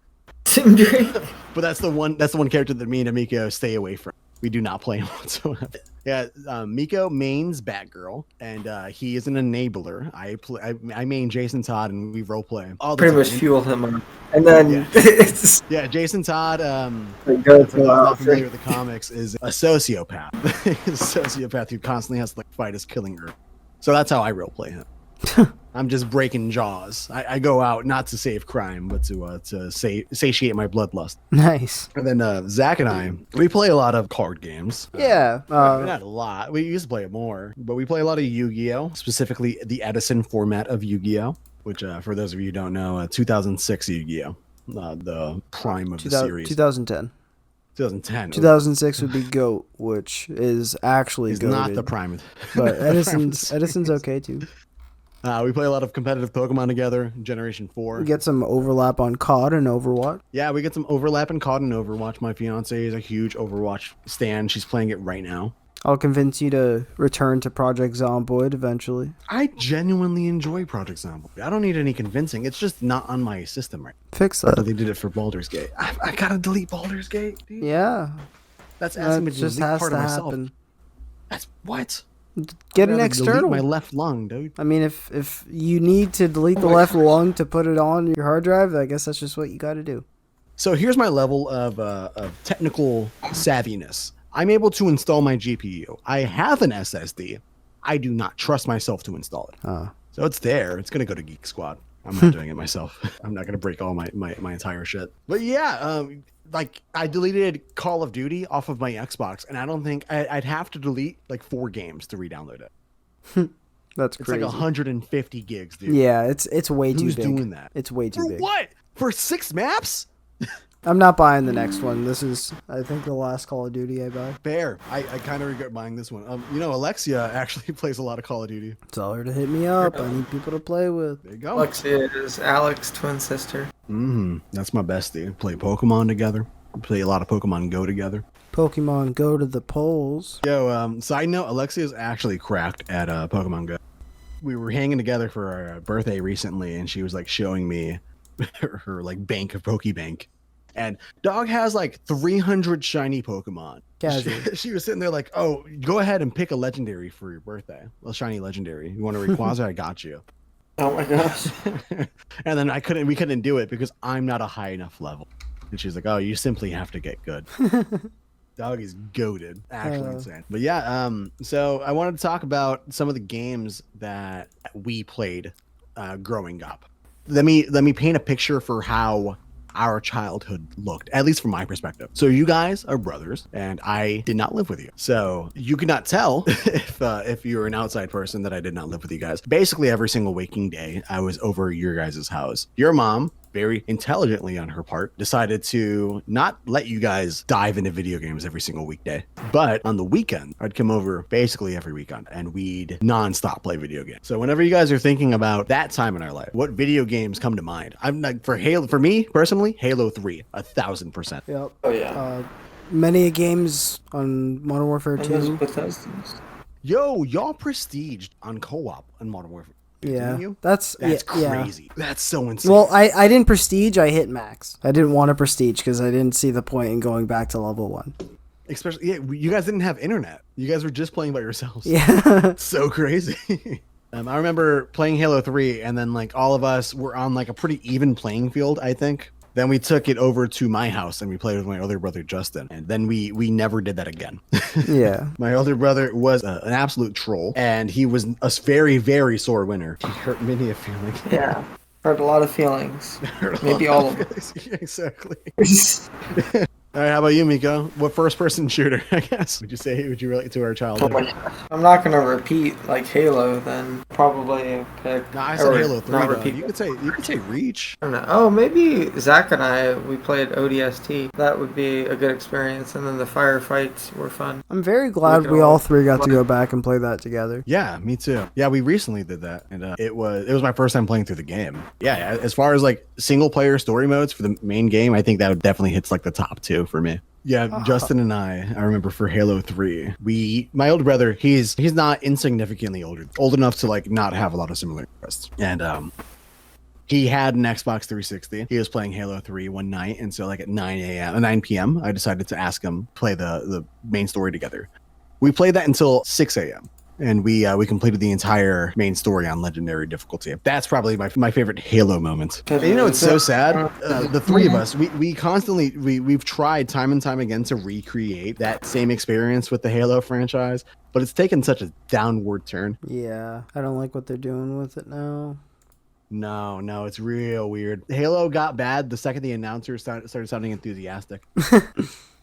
Speaker 1: But that's the one character that me and Amiko stay away from. We do not play him whatsoever. Yeah, Miko mains Batgirl, and he is an enabler. I main Jason Todd, and we roleplay all the
Speaker 2: Pretty
Speaker 1: time.
Speaker 2: much fuel him on. And then
Speaker 1: Yeah.
Speaker 2: it's
Speaker 1: Yeah, Jason Todd,
Speaker 2: like,
Speaker 1: for those not familiar with the comics, is a sociopath. A sociopath who constantly has to like fight his killing her. So that's how I roleplay him. I'm just breaking jaws. I go out not to save crime, but to satiate my bloodlust.
Speaker 3: Nice.
Speaker 1: And then Zach and I, we play a lot of card games.
Speaker 3: Yeah.
Speaker 1: Not a lot. We used to play it more, but we play a lot of Yu-Gi-Oh! Specifically the Edison format of Yu-Gi-Oh! Which, for those of you who don't know, 2006 Yu-Gi-Oh! The prime of the series.
Speaker 3: 2010.
Speaker 1: 2010.
Speaker 3: 2006 would be GOAT, which is actually
Speaker 1: It's
Speaker 3: goated.
Speaker 1: not the prime.
Speaker 3: But Edison's okay too.
Speaker 1: We play a lot of competitive Pokemon together, Generation 4.
Speaker 3: We get some overlap on COD and Overwatch.
Speaker 1: Yeah, we get some overlap in COD and Overwatch. My fiance is a huge Overwatch stan. She's playing it right now.
Speaker 3: I'll convince you to return to Project Zomboid eventually.
Speaker 1: I genuinely enjoy Project Zomboid. I don't need any convincing. It's just not on my system right
Speaker 3: Fix
Speaker 1: now.
Speaker 3: that.
Speaker 1: They did it for Baldur's Gate. I gotta delete Baldur's Gate, dude.
Speaker 3: Yeah.
Speaker 1: That's asking me
Speaker 3: That
Speaker 1: to
Speaker 3: just
Speaker 1: delete
Speaker 3: has
Speaker 1: part
Speaker 3: to
Speaker 1: of myself.
Speaker 3: happen.
Speaker 1: That's what?
Speaker 3: Get
Speaker 1: I'd
Speaker 3: an
Speaker 1: rather
Speaker 3: external.
Speaker 1: delete my left lung, dude.
Speaker 3: I mean, if you need to delete the left lung to put it on your hard drive, I guess that's just what you got to do.
Speaker 1: So here's my level of technical savviness. I'm able to install my GPU. I have an SSD. I do not trust myself to install it. So it's there. It's gonna go to Geek Squad. I'm not doing it myself. I'm not gonna break all my entire shit. But yeah, like I deleted Call of Duty off of my Xbox, and I don't think I'd have to delete like 4 games to re-download it.
Speaker 3: That's
Speaker 1: It's
Speaker 3: crazy.
Speaker 1: like 150 gigs, dude.
Speaker 3: Yeah, it's way too
Speaker 1: Who's
Speaker 3: big.
Speaker 1: doing that?
Speaker 3: It's way too
Speaker 1: For
Speaker 3: big.
Speaker 1: what? For 6 maps?
Speaker 3: I'm not buying the next one. This is, I think, the last Call of Duty I buy.
Speaker 1: Fair. I kind of regret buying this one. Alexia actually plays a lot of Call of Duty.
Speaker 3: Tell her to hit me up. I need people to play with.
Speaker 1: There you go.
Speaker 2: Alexia is Alec's twin sister.
Speaker 1: That's my bestie. Play Pokemon together. Play a lot of Pokemon Go together.
Speaker 3: Pokemon Go to the polls.
Speaker 1: Yo, side note, Alexia is actually cracked at Pokemon Go. We were hanging together for our birthday recently, and she was like showing me her like bank of Pokebank. And dog has like 300 shiny Pokemon.
Speaker 3: Casual.
Speaker 1: She was sitting there like, oh, go ahead and pick a legendary for your birthday. A shiny legendary. You want a Rayquaza? I got you.
Speaker 2: Oh my gosh.
Speaker 1: And then we couldn't do it because I'm not a high enough level. And she's like, oh, you simply have to get good. Dog is goated. Actually insane. But yeah, so I wanted to talk about some of the games that we played growing up. Let me paint a picture for how our childhood looked, at least from my perspective. So you guys are brothers, and I did not live with you. So you could not tell if you're an outside person that I did not live with you guys. Basically, every single waking day, I was over your guys' house. Your mom, very intelligently on her part, decided to not let you guys dive into video games every single weekday. But on the weekend, I'd come over basically every weekend, and we'd nonstop play video games. So whenever you guys are thinking about that time in our life, what video games come to mind? I'm like, for me personally, Halo 3, 1,000%.
Speaker 3: Yep.
Speaker 2: Oh yeah.
Speaker 3: Many games on Modern Warfare
Speaker 2: And those
Speaker 3: 2.
Speaker 2: Bethesdas.
Speaker 1: Yo, y'all prestiged on co-op on Modern Warfare.
Speaker 3: Yeah,
Speaker 1: didn't you?
Speaker 3: that's
Speaker 1: That's
Speaker 3: yeah.
Speaker 1: crazy. That's so insane.
Speaker 3: Well, I didn't prestige. I hit max. I didn't want to prestige because I didn't see the point in going back to level 1.
Speaker 1: Especially, yeah, you guys didn't have internet. You guys were just playing by yourselves.
Speaker 3: Yeah.
Speaker 1: So crazy. I remember playing Halo 3, and then like all of us were on like a pretty even playing field, I think. Then we took it over to my house and we played with my older brother Justin, and then we never did that again.
Speaker 3: Yeah.
Speaker 1: My older brother was an absolute troll, and he was a very, very sore winner. He hurt many a feeling.
Speaker 2: Yeah. Hurt a lot of feelings. Maybe all of them.
Speaker 1: Yeah, exactly. All right, how about you, Miko? What first-person shooter, I guess, would you relate to our childhood?
Speaker 2: I'm not gonna repeat like Halo, then probably pick.
Speaker 1: No, I said Halo 3.
Speaker 2: Not
Speaker 1: Though.
Speaker 2: repeat.
Speaker 1: You could say Reach.
Speaker 2: I don't know. Oh, maybe Zach and I we played ODST. That would be a good experience, and then the firefights were fun.
Speaker 3: I'm very glad we all three got to go back and play that together.
Speaker 1: Yeah, me too. Yeah, we recently did that, and it was my first time playing through the game. Yeah, as far as like single-player story modes for the main game, I think that definitely hits like the top 2 for me. Yeah, Justin and I remember for Halo 3, my older brother, he's not insignificantly old enough to like not have a lot of similar interests. And he had an Xbox 360. He was playing Halo 3 one night, and so like at 9 p.m., I decided to ask him play the main story together. We played that until 6 a.m. and we completed the entire main story on legendary difficulty. That's probably my favorite Halo moment. And you know, it's so sad. The three of us, we've tried time and time again to recreate that same experience with the Halo franchise, but it's taken such a downward turn.
Speaker 3: Yeah, I don't like what they're doing with it now.
Speaker 1: No, it's real weird. Halo got bad the second the announcers started sounding enthusiastic.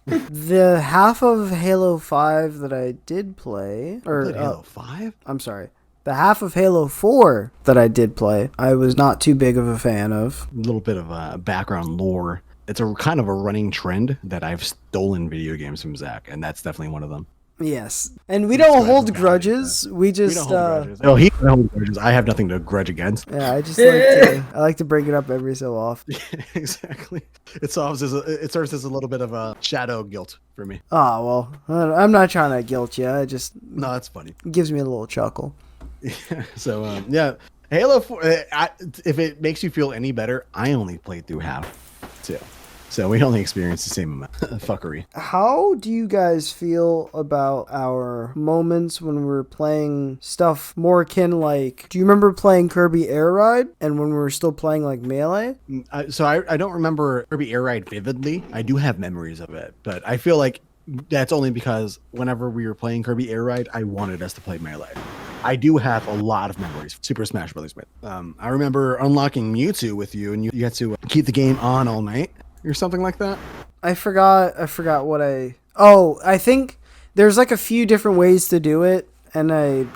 Speaker 3: The half of Halo 5 that I did play, or
Speaker 1: Halo 5?
Speaker 3: I'm sorry, the half of Halo 4 that I did play, I was not too big of a fan of.
Speaker 1: A little bit of background lore. It's a kind of a running trend that I've stolen video games from Zach, and that's definitely one of them.
Speaker 3: Yes, and we don't hold grudges. We just
Speaker 1: we don't hold grudges. No, he doesn't hold grudges. I have nothing to grudge against.
Speaker 3: Yeah, I like to bring it up every so often.
Speaker 1: Yeah, exactly. It serves as a little bit of a shadow guilt for me.
Speaker 3: Oh well, I'm not trying to guilt you.
Speaker 1: No, that's funny.
Speaker 3: It gives me a little chuckle.
Speaker 1: Yeah. So yeah, Halo 4. If it makes you feel any better, I only played through half too. So we only experienced the same amount of fuckery.
Speaker 3: How do you guys feel about our moments when we're playing stuff more akin like... Do you remember playing Kirby Air Ride? And when we were still playing like Melee?
Speaker 1: So I don't remember Kirby Air Ride vividly. I do have memories of it. But I feel like that's only because whenever we were playing Kirby Air Ride, I wanted us to play Melee. I do have a lot of memories. Super Smash Brothers. I remember unlocking Mewtwo with you, and you had to keep the game on all night. Or something like that.
Speaker 3: I forgot what I think there's like a few different ways to do it, and I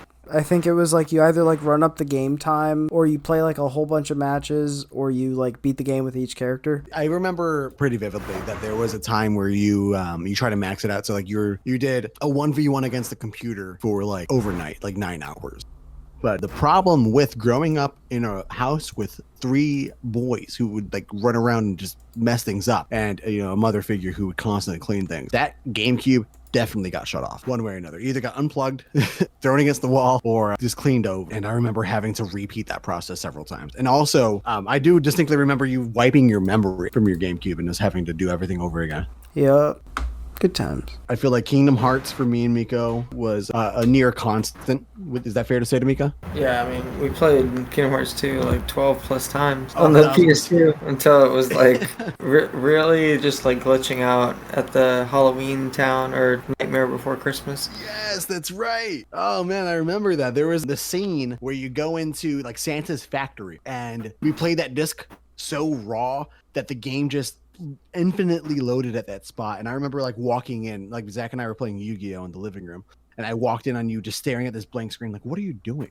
Speaker 3: think it was like you either like run up the game time, or you play like a whole bunch of matches, or you like beat the game with each character.
Speaker 1: I remember pretty vividly that there was a time where you try to max it out, so like you did a 1v1 against the computer for like overnight, like 9 hours. But the problem with growing up in a house with 3 boys who would like run around and just mess things up, and a mother figure who would constantly clean things, that GameCube definitely got shut off one way or another. Either got unplugged, thrown against the wall, or just cleaned over. And I remember having to repeat that process several times. And also, I do distinctly remember you wiping your memory from your GameCube and just having to do everything over again.
Speaker 3: Yep. Good times.
Speaker 1: I feel like Kingdom Hearts for me and Miko was a near constant. Is that fair to say to Miko?
Speaker 2: Yeah, I mean, we played Kingdom Hearts 2 like 12 plus times on the PS2 until it was like really just like glitching out at the Halloween town or Nightmare Before Christmas.
Speaker 1: Yes, that's right. Oh man, I remember that. There was the scene where you go into like Santa's factory, and we played that disc so raw that the game just infinitely loaded at that spot. And I remember like walking in, like Zach and I were playing Yu-Gi-Oh in the living room, and I walked in on you just staring at this blank screen like, what are you doing?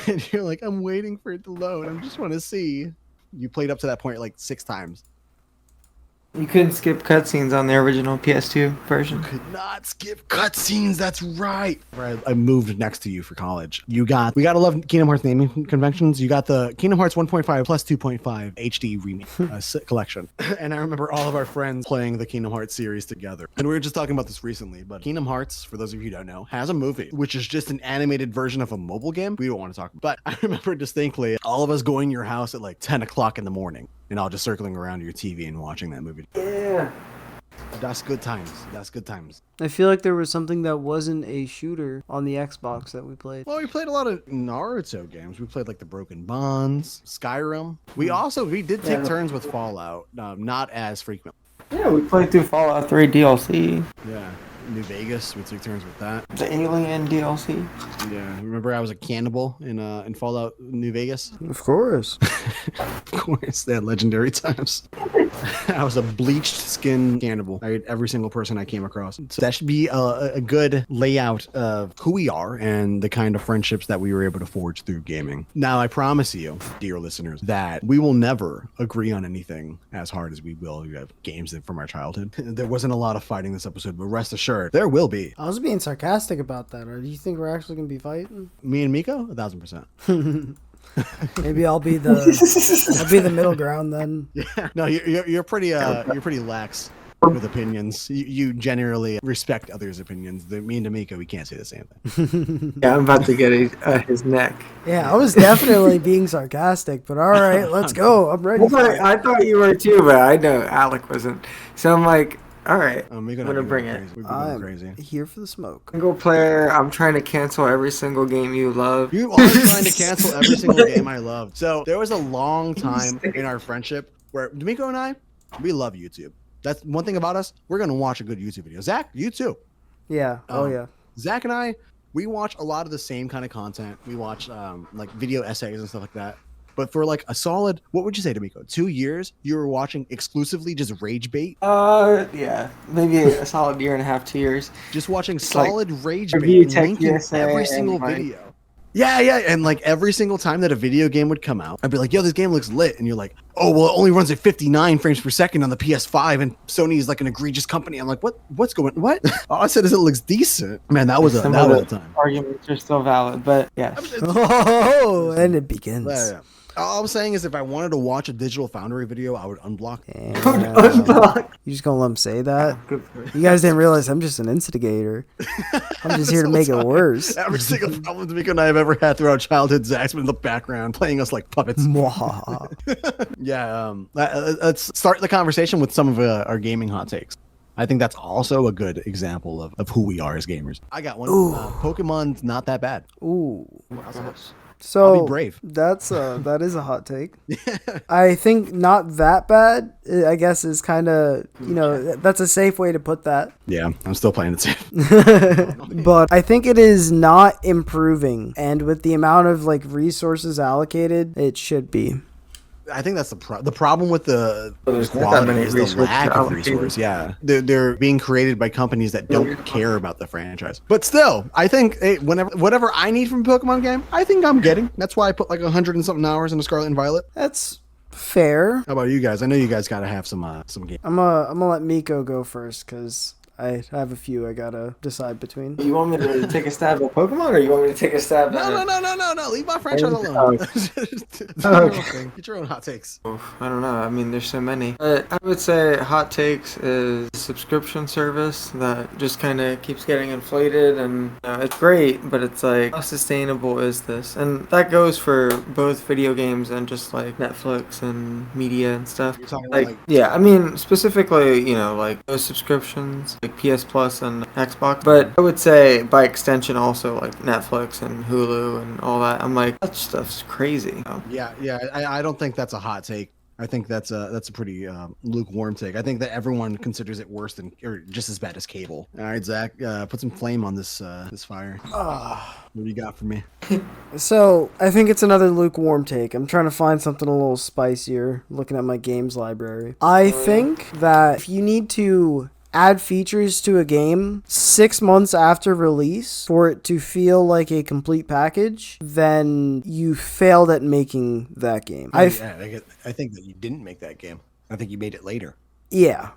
Speaker 1: And you're like, I'm waiting for it to load. I just want to see. You played up to that point like 6 times.
Speaker 2: You couldn't skip cutscenes on the original PS2 version.
Speaker 1: Could not skip cutscenes. That's right. I moved next to you for college. We gotta love Kingdom Hearts naming conventions. You got the Kingdom Hearts 1.5 plus 2.5 HD remake collection, and I remember all of our friends playing the Kingdom Hearts series together. And we were just talking about this recently, but Kingdom Hearts, for those of you who don't know, has a movie, which is just an animated version of a mobile game. We don't want to talk about. But I remember distinctly all of us going to your house at like 10 o'clock in the morning, and all just circling around your TV and watching that movie.
Speaker 2: Yeah.
Speaker 1: That's good times. That's good times.
Speaker 3: I feel like there was something that wasn't a shooter on the Xbox that we played.
Speaker 1: Well, we played a lot of Naruto games. We played like the Broken Bonds, Skyrim. We did take turns with Fallout, not as frequent.
Speaker 2: Yeah, we played through Fallout 3 DLC.
Speaker 1: Yeah, New Vegas. We took turns with that.
Speaker 2: The Alien DLC.
Speaker 1: Yeah, remember I was a cannibal in Fallout New Vegas.
Speaker 3: Of course.
Speaker 1: Of course, they had legendary times. I was a bleached skin cannibal. I ate every single person I came across. So that should be a good layout of who we are and the kind of friendships that we were able to forge through gaming. Now, I promise you, dear listeners, that we will never agree on anything as hard as we will. You have games from our childhood. There wasn't a lot of fighting this episode, but rest assured, there will be.
Speaker 3: I was being sarcastic about that. Or do you think we're actually going to be fighting?
Speaker 1: Me and Miko, 1,000%.
Speaker 3: Maybe I'll be the middle ground then.
Speaker 1: Yeah, no, you're pretty lax with opinions. You generally respect others' opinions. Me and Dameko, we can't say the same thing.
Speaker 2: Yeah, I'm about to get his neck.
Speaker 3: Yeah, I was definitely being sarcastic, but all right, let's go. I'm ready.
Speaker 2: I thought you were too, but I know Alec wasn't. So I'm like, all right, I'm gonna bring it.
Speaker 3: I'm
Speaker 1: crazy.
Speaker 3: here for the smoke.
Speaker 2: Single player, I'm trying to cancel every single game you love.
Speaker 1: You are trying to cancel every single game I love. So there was a long time in our friendship where Dameko and I, we love YouTube. That's one thing about us. We're gonna watch a good YouTube video. Zach, you too.
Speaker 3: Yeah. Yeah.
Speaker 1: Zach and I, we watch a lot of the same kind of content. We watch like video essays and stuff like that. But for like a solid, what would you say, Dameko? 2 years, you were watching exclusively just rage bait?
Speaker 2: Yeah, maybe a solid year and a half, 2 years.
Speaker 1: Just watching
Speaker 2: It's
Speaker 1: solid
Speaker 2: like
Speaker 1: rage
Speaker 2: review
Speaker 1: bait,
Speaker 2: tech
Speaker 1: linking
Speaker 2: USA
Speaker 1: every
Speaker 2: and,
Speaker 1: single
Speaker 2: like-
Speaker 1: video. Yeah, and like every single time that a video game would come out, I'd be like, yo, this game looks lit. And you're like, oh, well, it only runs at 59 frames per second on the PS5, and Sony is like an egregious company. I'm like, what? All I said is it looks decent. Man, that was a time.
Speaker 2: Arguments are still valid, but yeah.
Speaker 3: Oh, and it begins.
Speaker 1: Yeah. All I'm saying is if I wanted to watch a Digital Foundry video, I would unblock.
Speaker 3: You just gonna let him say that? You guys didn't realize I'm just an instigator. I'm just here to make it worse.
Speaker 1: Every single problem Dameko and I have ever had throughout childhood, Zach's been in the background playing us like puppets. Yeah, let's start the conversation with some of our gaming hot takes. I think that's also a good example of who we are as gamers. I got one. Pokemon's not that bad.
Speaker 3: Ooh.
Speaker 1: I'll be
Speaker 3: So
Speaker 1: brave.
Speaker 3: that is a hot take. I think not that bad. I guess is kind of that's a safe way to put that.
Speaker 1: Yeah, I'm still playing it safe.
Speaker 3: But I think it is not improving, and with the amount of like resources allocated, it should be.
Speaker 1: I think that's the problem with the
Speaker 2: There's not that
Speaker 1: quality
Speaker 2: many
Speaker 1: is the
Speaker 2: resources
Speaker 1: lack of
Speaker 2: allocated.
Speaker 1: resource. Yeah, they're being created by companies that don't care about the franchise. But still, I think whatever I need from a Pokemon game, I think I'm getting. That's why I put like 100 and something hours into Scarlet and Violet.
Speaker 3: That's fair.
Speaker 1: How about you guys? I know you guys gotta have some games.
Speaker 3: I'm gonna let Miko go first because I have a few I gotta decide between.
Speaker 2: You want me to take a stab at Pokemon, or you want me to take a stab at...
Speaker 1: No. Leave my franchise alone. Get your own hot takes.
Speaker 2: I don't know. I mean, there's so many. But I would say hot takes is a subscription service that just kind of keeps getting inflated, and it's great, but it's like, how sustainable is this? And that goes for both video games and just like Netflix and media and stuff.
Speaker 1: You're talking
Speaker 2: Like, yeah, I mean, specifically, like those subscriptions, like PS Plus and Xbox. But I would say, by extension, also like Netflix and Hulu and all that. I'm like, that stuff's crazy.
Speaker 1: Yeah. I don't think that's a hot take. I think that's a pretty lukewarm take. I think that everyone considers it worse than or just as bad as cable. All right, Zach, put some flame on this fire. What do you got for me?
Speaker 3: So I think it's another lukewarm take. I'm trying to find something a little spicier. Looking at my games library, I think that if you need to add features to a game 6 months after release for it to feel like a complete package, then you failed at making that game.
Speaker 1: I think that you didn't make that game. I think you made it later.
Speaker 3: Yeah.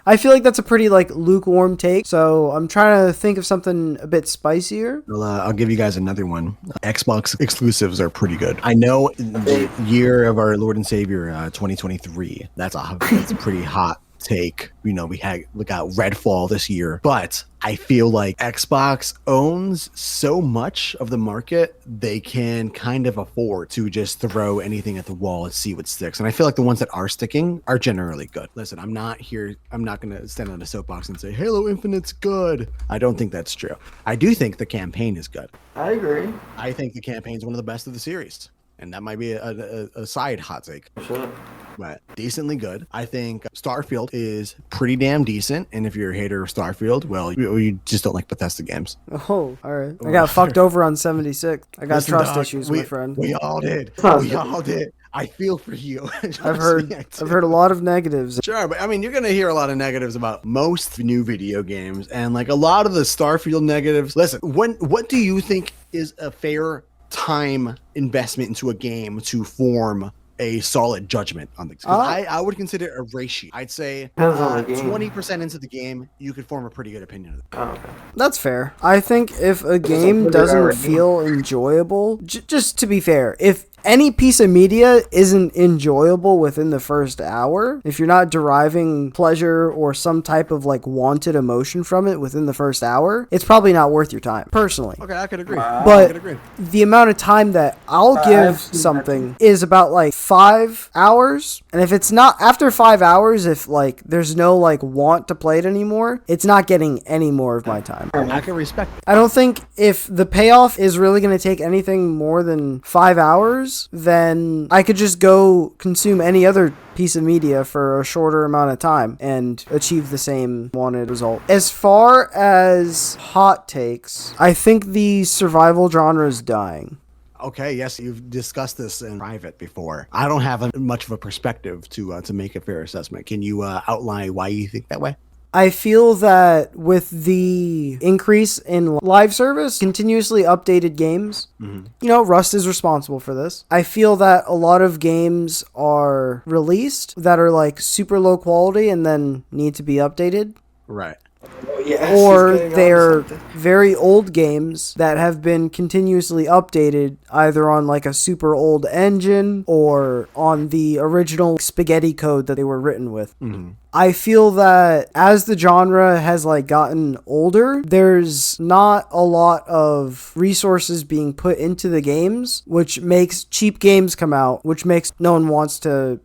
Speaker 3: I feel like that's a pretty like lukewarm take, so I'm trying to think of something a bit spicier.
Speaker 1: Well, I'll give you guys another one. Xbox exclusives are pretty good. I know in the year of our Lord and Savior, 2023, that's a pretty hot take. We got Redfall this year, but I feel like Xbox owns so much of the market, they can kind of afford to just throw anything at the wall and see what sticks. And I feel like the ones that are sticking are generally good. Listen, I'm not going to stand on a soapbox and say Halo Infinite's good. I don't think that's true. I do think the campaign is good.
Speaker 2: I agree.
Speaker 1: I think the campaign is one of the best of the series. And that might be a side hot take.
Speaker 2: Sure.
Speaker 1: But decently good. I think Starfield is pretty damn decent. And if you're a hater of Starfield, well, you just don't like Bethesda games.
Speaker 3: Oh, all right. I got fucked over on 76. I got
Speaker 1: Listen,
Speaker 3: trust
Speaker 1: dog,
Speaker 3: issues, my friend.
Speaker 1: We all did. We all did. I feel for you.
Speaker 3: I've heard a lot of negatives.
Speaker 1: Sure, but I mean, you're gonna hear a lot of negatives about most new video games, and like a lot of the Starfield negatives. Listen, what do you think is a fair time investment into a game to form a solid judgment on the game? I would consider it a ratio. I'd say 20% into the game, you could form a pretty good opinion of it.
Speaker 2: Oh, okay.
Speaker 3: That's fair. I think if a game doesn't feel enjoyable, just to be fair, if any piece of media isn't enjoyable within the first hour, if you're not deriving pleasure or some type of like wanted emotion from it within the first hour, it's probably not worth your time, personally.
Speaker 1: Okay, I could agree.
Speaker 3: But the amount of time that I'll give something is about like 5 hours. And if it's not after 5 hours, if like there's no like want to play it anymore, it's not getting any more of my time.
Speaker 1: I can respect it.
Speaker 3: I don't think if the payoff is really going to take anything more than 5 hours, then I could just go consume any other piece of media for a shorter amount of time and achieve the same wanted result. As far as hot takes, I think the survival genre is dying.
Speaker 1: Okay, yes, you've discussed this in private before. I don't have much of a perspective to make a fair assessment. Can you outline why you think that way?
Speaker 3: I feel that with the increase in live service, continuously updated games, Rust is responsible for this. I feel that a lot of games are released that are like super low quality and then need to be updated.
Speaker 1: Right.
Speaker 3: Or they're very old games that have been continuously updated either on like a super old engine or on the original spaghetti code that they were written with. I feel that as the genre has like gotten older, there's not a lot of resources being put into the games, which makes cheap games come out, which makes no one wants to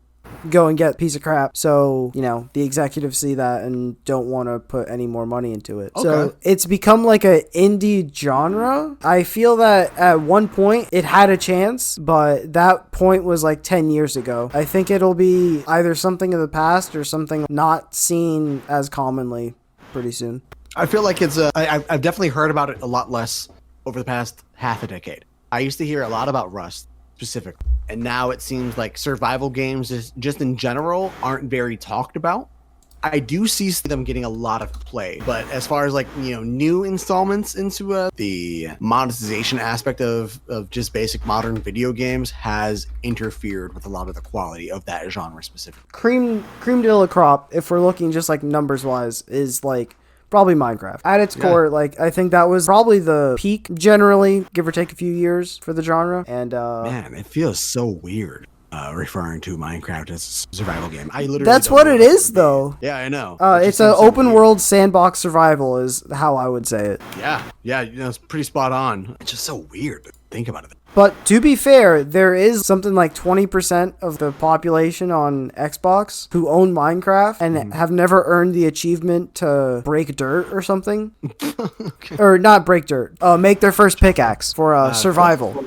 Speaker 3: go and get a piece of crap. So, the executives see that and don't want to put any more money into it. Okay. So it's become like an indie genre. I feel that at one point it had a chance, but that point was like 10 years ago. I think it'll be either something of the past or something not seen as commonly pretty soon.
Speaker 1: I feel like I've definitely heard about it a lot less over the past half a decade. I used to hear a lot about Rust specifically, and now it seems like survival games just in general aren't very talked about. I do see them getting a lot of play, but as far as like new installments into the monetization aspect of just basic modern video games has interfered with a lot of the quality of that genre specifically.
Speaker 3: Cream de la crop, if we're looking just like numbers wise, is like probably Minecraft. At its core, like, I think that was probably the peak, generally, give or take a few years for the genre. And
Speaker 1: man, it feels so weird referring to Minecraft as a survival game. I literally
Speaker 3: That's what it is, though.
Speaker 1: Yeah, I know.
Speaker 3: It's an open world sandbox survival is how I would say it.
Speaker 1: Yeah, it's pretty spot on. It's just so weird to think about it.
Speaker 3: But to be fair, there is something like 20% of the population on Xbox who own Minecraft and have never earned the achievement to break dirt or something. Okay. Or not break dirt, make their first pickaxe for survival.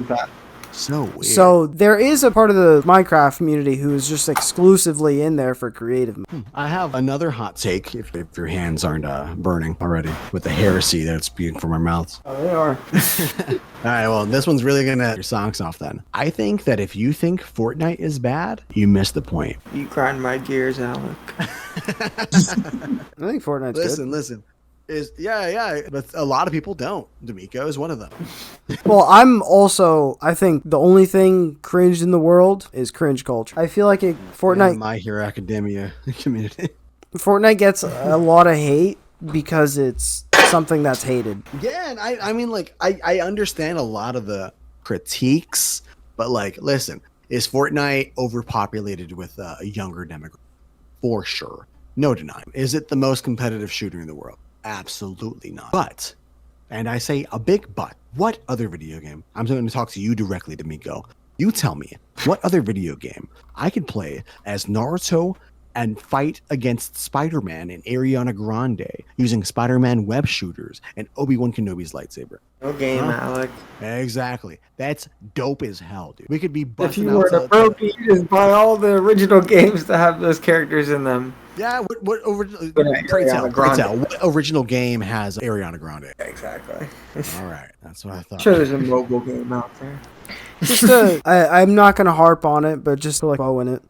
Speaker 1: So weird.
Speaker 3: So there is a part of the Minecraft community who is just exclusively in there for creative.
Speaker 1: I have another hot take, if your hands aren't burning already with the heresy that's spewing from our mouths.
Speaker 3: Oh, they are.
Speaker 1: All right, well, this one's really going to get your socks off then. I think that if you think Fortnite is bad, you missed the point.
Speaker 2: You grind my gears, Alec.
Speaker 3: I think Fortnite's good.
Speaker 1: Listen. But a lot of people don't. Dameko is one of them.
Speaker 3: Well, I think the only thing cringe in the world is cringe culture. I feel like Fortnite...
Speaker 1: My Hero Academia community.
Speaker 3: Fortnite gets a lot of hate because it's something that's hated.
Speaker 1: Yeah, and I mean, like, I understand a lot of the critiques, but, like, listen, is Fortnite overpopulated with a younger demographic? For sure. No denying. Is it the most competitive shooter in the world? Absolutely not. But, and I say a big but, what other video game? I'm going to talk to you directly, Dameko. You tell me, what other video game I could play as Naruto and fight against Spider-Man and Ariana Grande using Spider-Man web shooters and Obi-Wan Kenobi's lightsaber?
Speaker 2: No game, Alec.
Speaker 1: Exactly. That's dope as hell, dude. We could be
Speaker 2: If
Speaker 1: busting
Speaker 2: you were
Speaker 1: out
Speaker 2: to broke, you just buy all the original games that have those characters in them.
Speaker 1: Yeah, what
Speaker 2: Ariana Grande.
Speaker 1: what original game has Ariana Grande?
Speaker 2: Exactly.
Speaker 1: All right, that's what I thought.
Speaker 2: I'm sure there's a mobile game out there.
Speaker 3: I'm not going to harp on it, but just to like bow in it.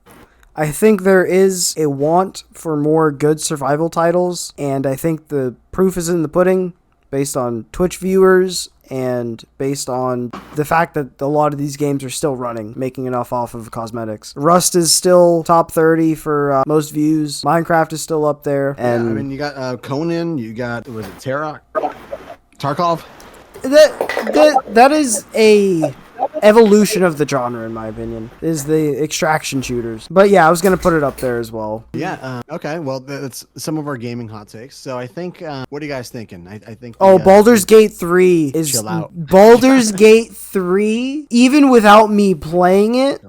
Speaker 3: I think there is a want for more good survival titles, and I think the proof is in the pudding based on Twitch viewers and based on the fact that a lot of these games are still running, making enough off of cosmetics. Rust is still top 30 for most views. Minecraft is still up there. And
Speaker 1: yeah, I mean, you got Conan, you got, was it Tarkov?
Speaker 3: That is a evolution of the genre, in my opinion, is the extraction shooters. But yeah, I was going to put it up there as well.
Speaker 1: Yeah, okay, well, that's some of our gaming hot takes. So I think, what are you guys thinking? I think...
Speaker 3: Baldur's Gate 3 is...
Speaker 1: Chill out.
Speaker 3: Baldur's Gate 3, even without me playing it,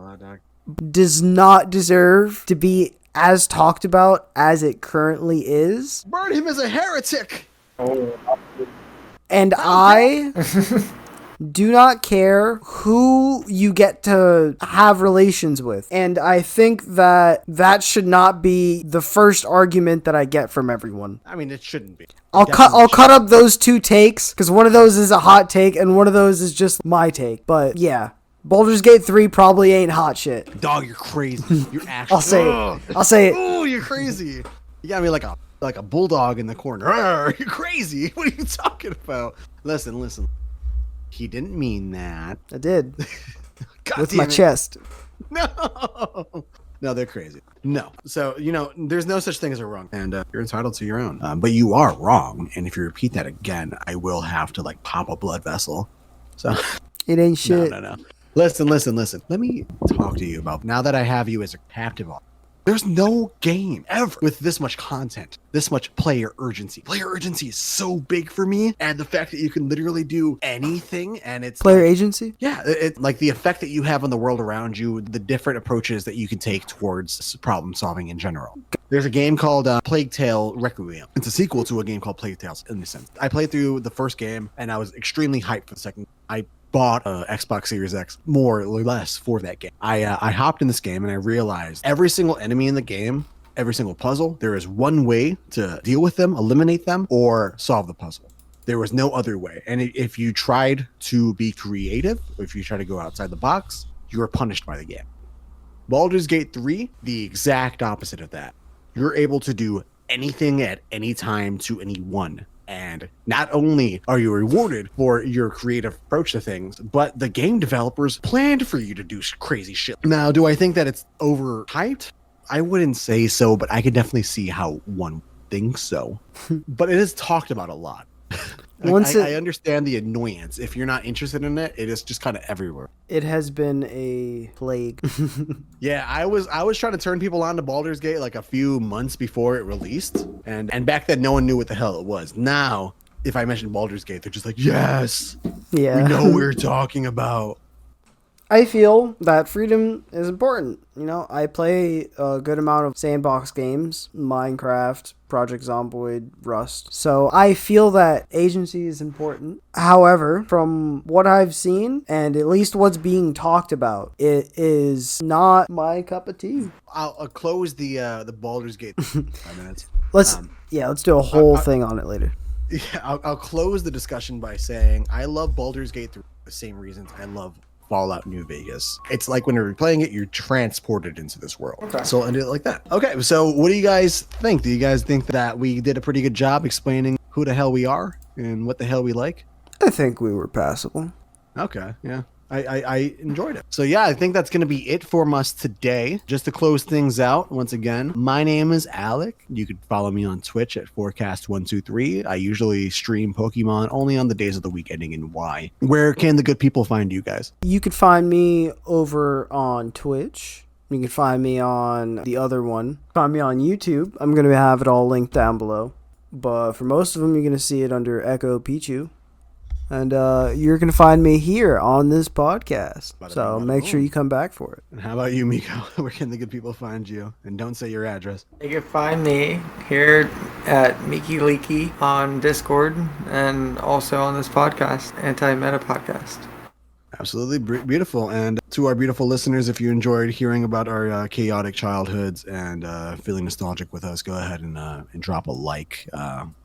Speaker 3: does not deserve to be as talked about as it currently is.
Speaker 1: Burn him as a heretic!
Speaker 3: And I do not care who you get to have relations with. And I think that that should not be the first argument that I get from everyone.
Speaker 1: I mean, it shouldn't be.
Speaker 3: I'll cut up those two takes, because one of those is a hot take and one of those is just my take. But yeah, Baldur's Gate 3 probably ain't hot shit.
Speaker 1: Dog, you're crazy. You're actually...
Speaker 3: I'll say it.
Speaker 1: Oh, you're crazy. You got me like a bulldog in the corner. Arr, you're crazy. What are you talking about? Listen. He didn't mean that.
Speaker 3: I did.
Speaker 1: God
Speaker 3: with
Speaker 1: damn
Speaker 3: my
Speaker 1: it.
Speaker 3: chest.
Speaker 1: No, they're crazy. No. So, there's no such thing as a wrong. And you're entitled to your own. But you are wrong. And if you repeat that again, I will have to pop a blood vessel. So
Speaker 3: it ain't shit.
Speaker 1: No. Listen. Let me talk to you about, now that I have you as a captive audience. There's no game ever with this much content, this much player urgency. Player urgency is so big for me, and the fact that you can literally do anything, and it's
Speaker 3: player agency.
Speaker 1: Yeah, it's like the effect that you have on the world around you, the different approaches that you can take towards problem solving in general. There's a game called Plague Tale Requiem. It's a sequel to a game called Plague Tales in a sense. I played through the first game, and I was extremely hyped for the second. I bought a Xbox Series X more or less for that game. I hopped in this game and I realized every single enemy in the game, every single puzzle, there is one way to deal with them, eliminate them, or solve the puzzle. There was no other way. And if you tried to be creative, or if you try to go outside the box, you are punished by the game. Baldur's Gate 3, the exact opposite of that. You're able to do anything at any time to anyone. And not only are you rewarded for your creative approach to things, but the game developers planned for you to do crazy shit. Now, do I think that it's overhyped? I wouldn't say so, but I could definitely see how one thinks so. But it is talked about a lot. I understand the annoyance. If you're not interested in it, it is just kind of everywhere.
Speaker 3: It has been a plague.
Speaker 1: Yeah, I was trying to turn people on to Baldur's Gate like a few months before it released, and back then no one knew what the hell it was. Now, if I mention Baldur's Gate, they're just like, yes,
Speaker 3: yeah,
Speaker 1: we know what we're talking about.
Speaker 3: I feel that freedom is important. I play a good amount of sandbox games, Minecraft, Project Zomboid, Rust. So I feel that agency is important. However, from what I've seen, and at least what's being talked about, it is not my cup of tea.
Speaker 1: I'll close the Baldur's Gate 5 minutes.
Speaker 3: Let's do a whole thing on it later.
Speaker 1: Yeah, I'll close the discussion by saying I love Baldur's Gate 3 for the same reasons I love Fallout New Vegas. It's like when you're playing it, you're transported into this world. Okay. So I'll end it like that. Okay, so what do you guys think? Do you guys think that we did a pretty good job explaining who the hell we are and what the hell we like?
Speaker 3: I think we were passable.
Speaker 1: Okay, yeah. I enjoyed it. So yeah, I think that's going to be it for us today. Just to close things out, once again, my name is Alec. You can follow me on Twitch at Forecast123. I usually stream Pokemon only on the days of the week ending in Y. Where can the good people find you guys?
Speaker 3: You could find me over on Twitch. You can find me on the other one. Find me on YouTube. I'm going to have it all linked down below. But for most of them, you're going to see it under Echo Pichu. And you're going to find me here on this podcast. So make sure you come back for it.
Speaker 1: And how about you, Miko? Where can the good people find you? And don't say your address.
Speaker 2: You can find me here at Miki Leaky on Discord and also on this podcast, Anti-Meta Podcast.
Speaker 1: Absolutely beautiful. And to our beautiful listeners, if you enjoyed hearing about our chaotic childhoods and feeling nostalgic with us, go ahead and drop a like.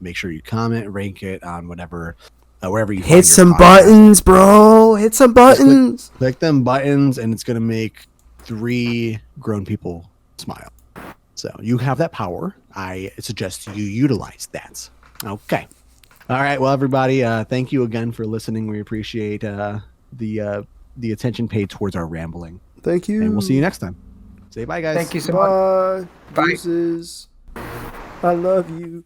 Speaker 1: Make sure you comment, rank it on whatever, wherever you
Speaker 3: hit some buttons, bro. Hit some buttons.
Speaker 1: Click them buttons, and it's gonna make 3 grown people smile. So you have that power. I suggest you utilize that. Okay. All right. Well, everybody, thank you again for listening. We appreciate the attention paid towards our rambling.
Speaker 3: Thank you.
Speaker 1: And we'll see you next time. Say bye, guys.
Speaker 2: Thank you so much.
Speaker 3: Bye.
Speaker 2: Bye.
Speaker 3: Deuces. I love you.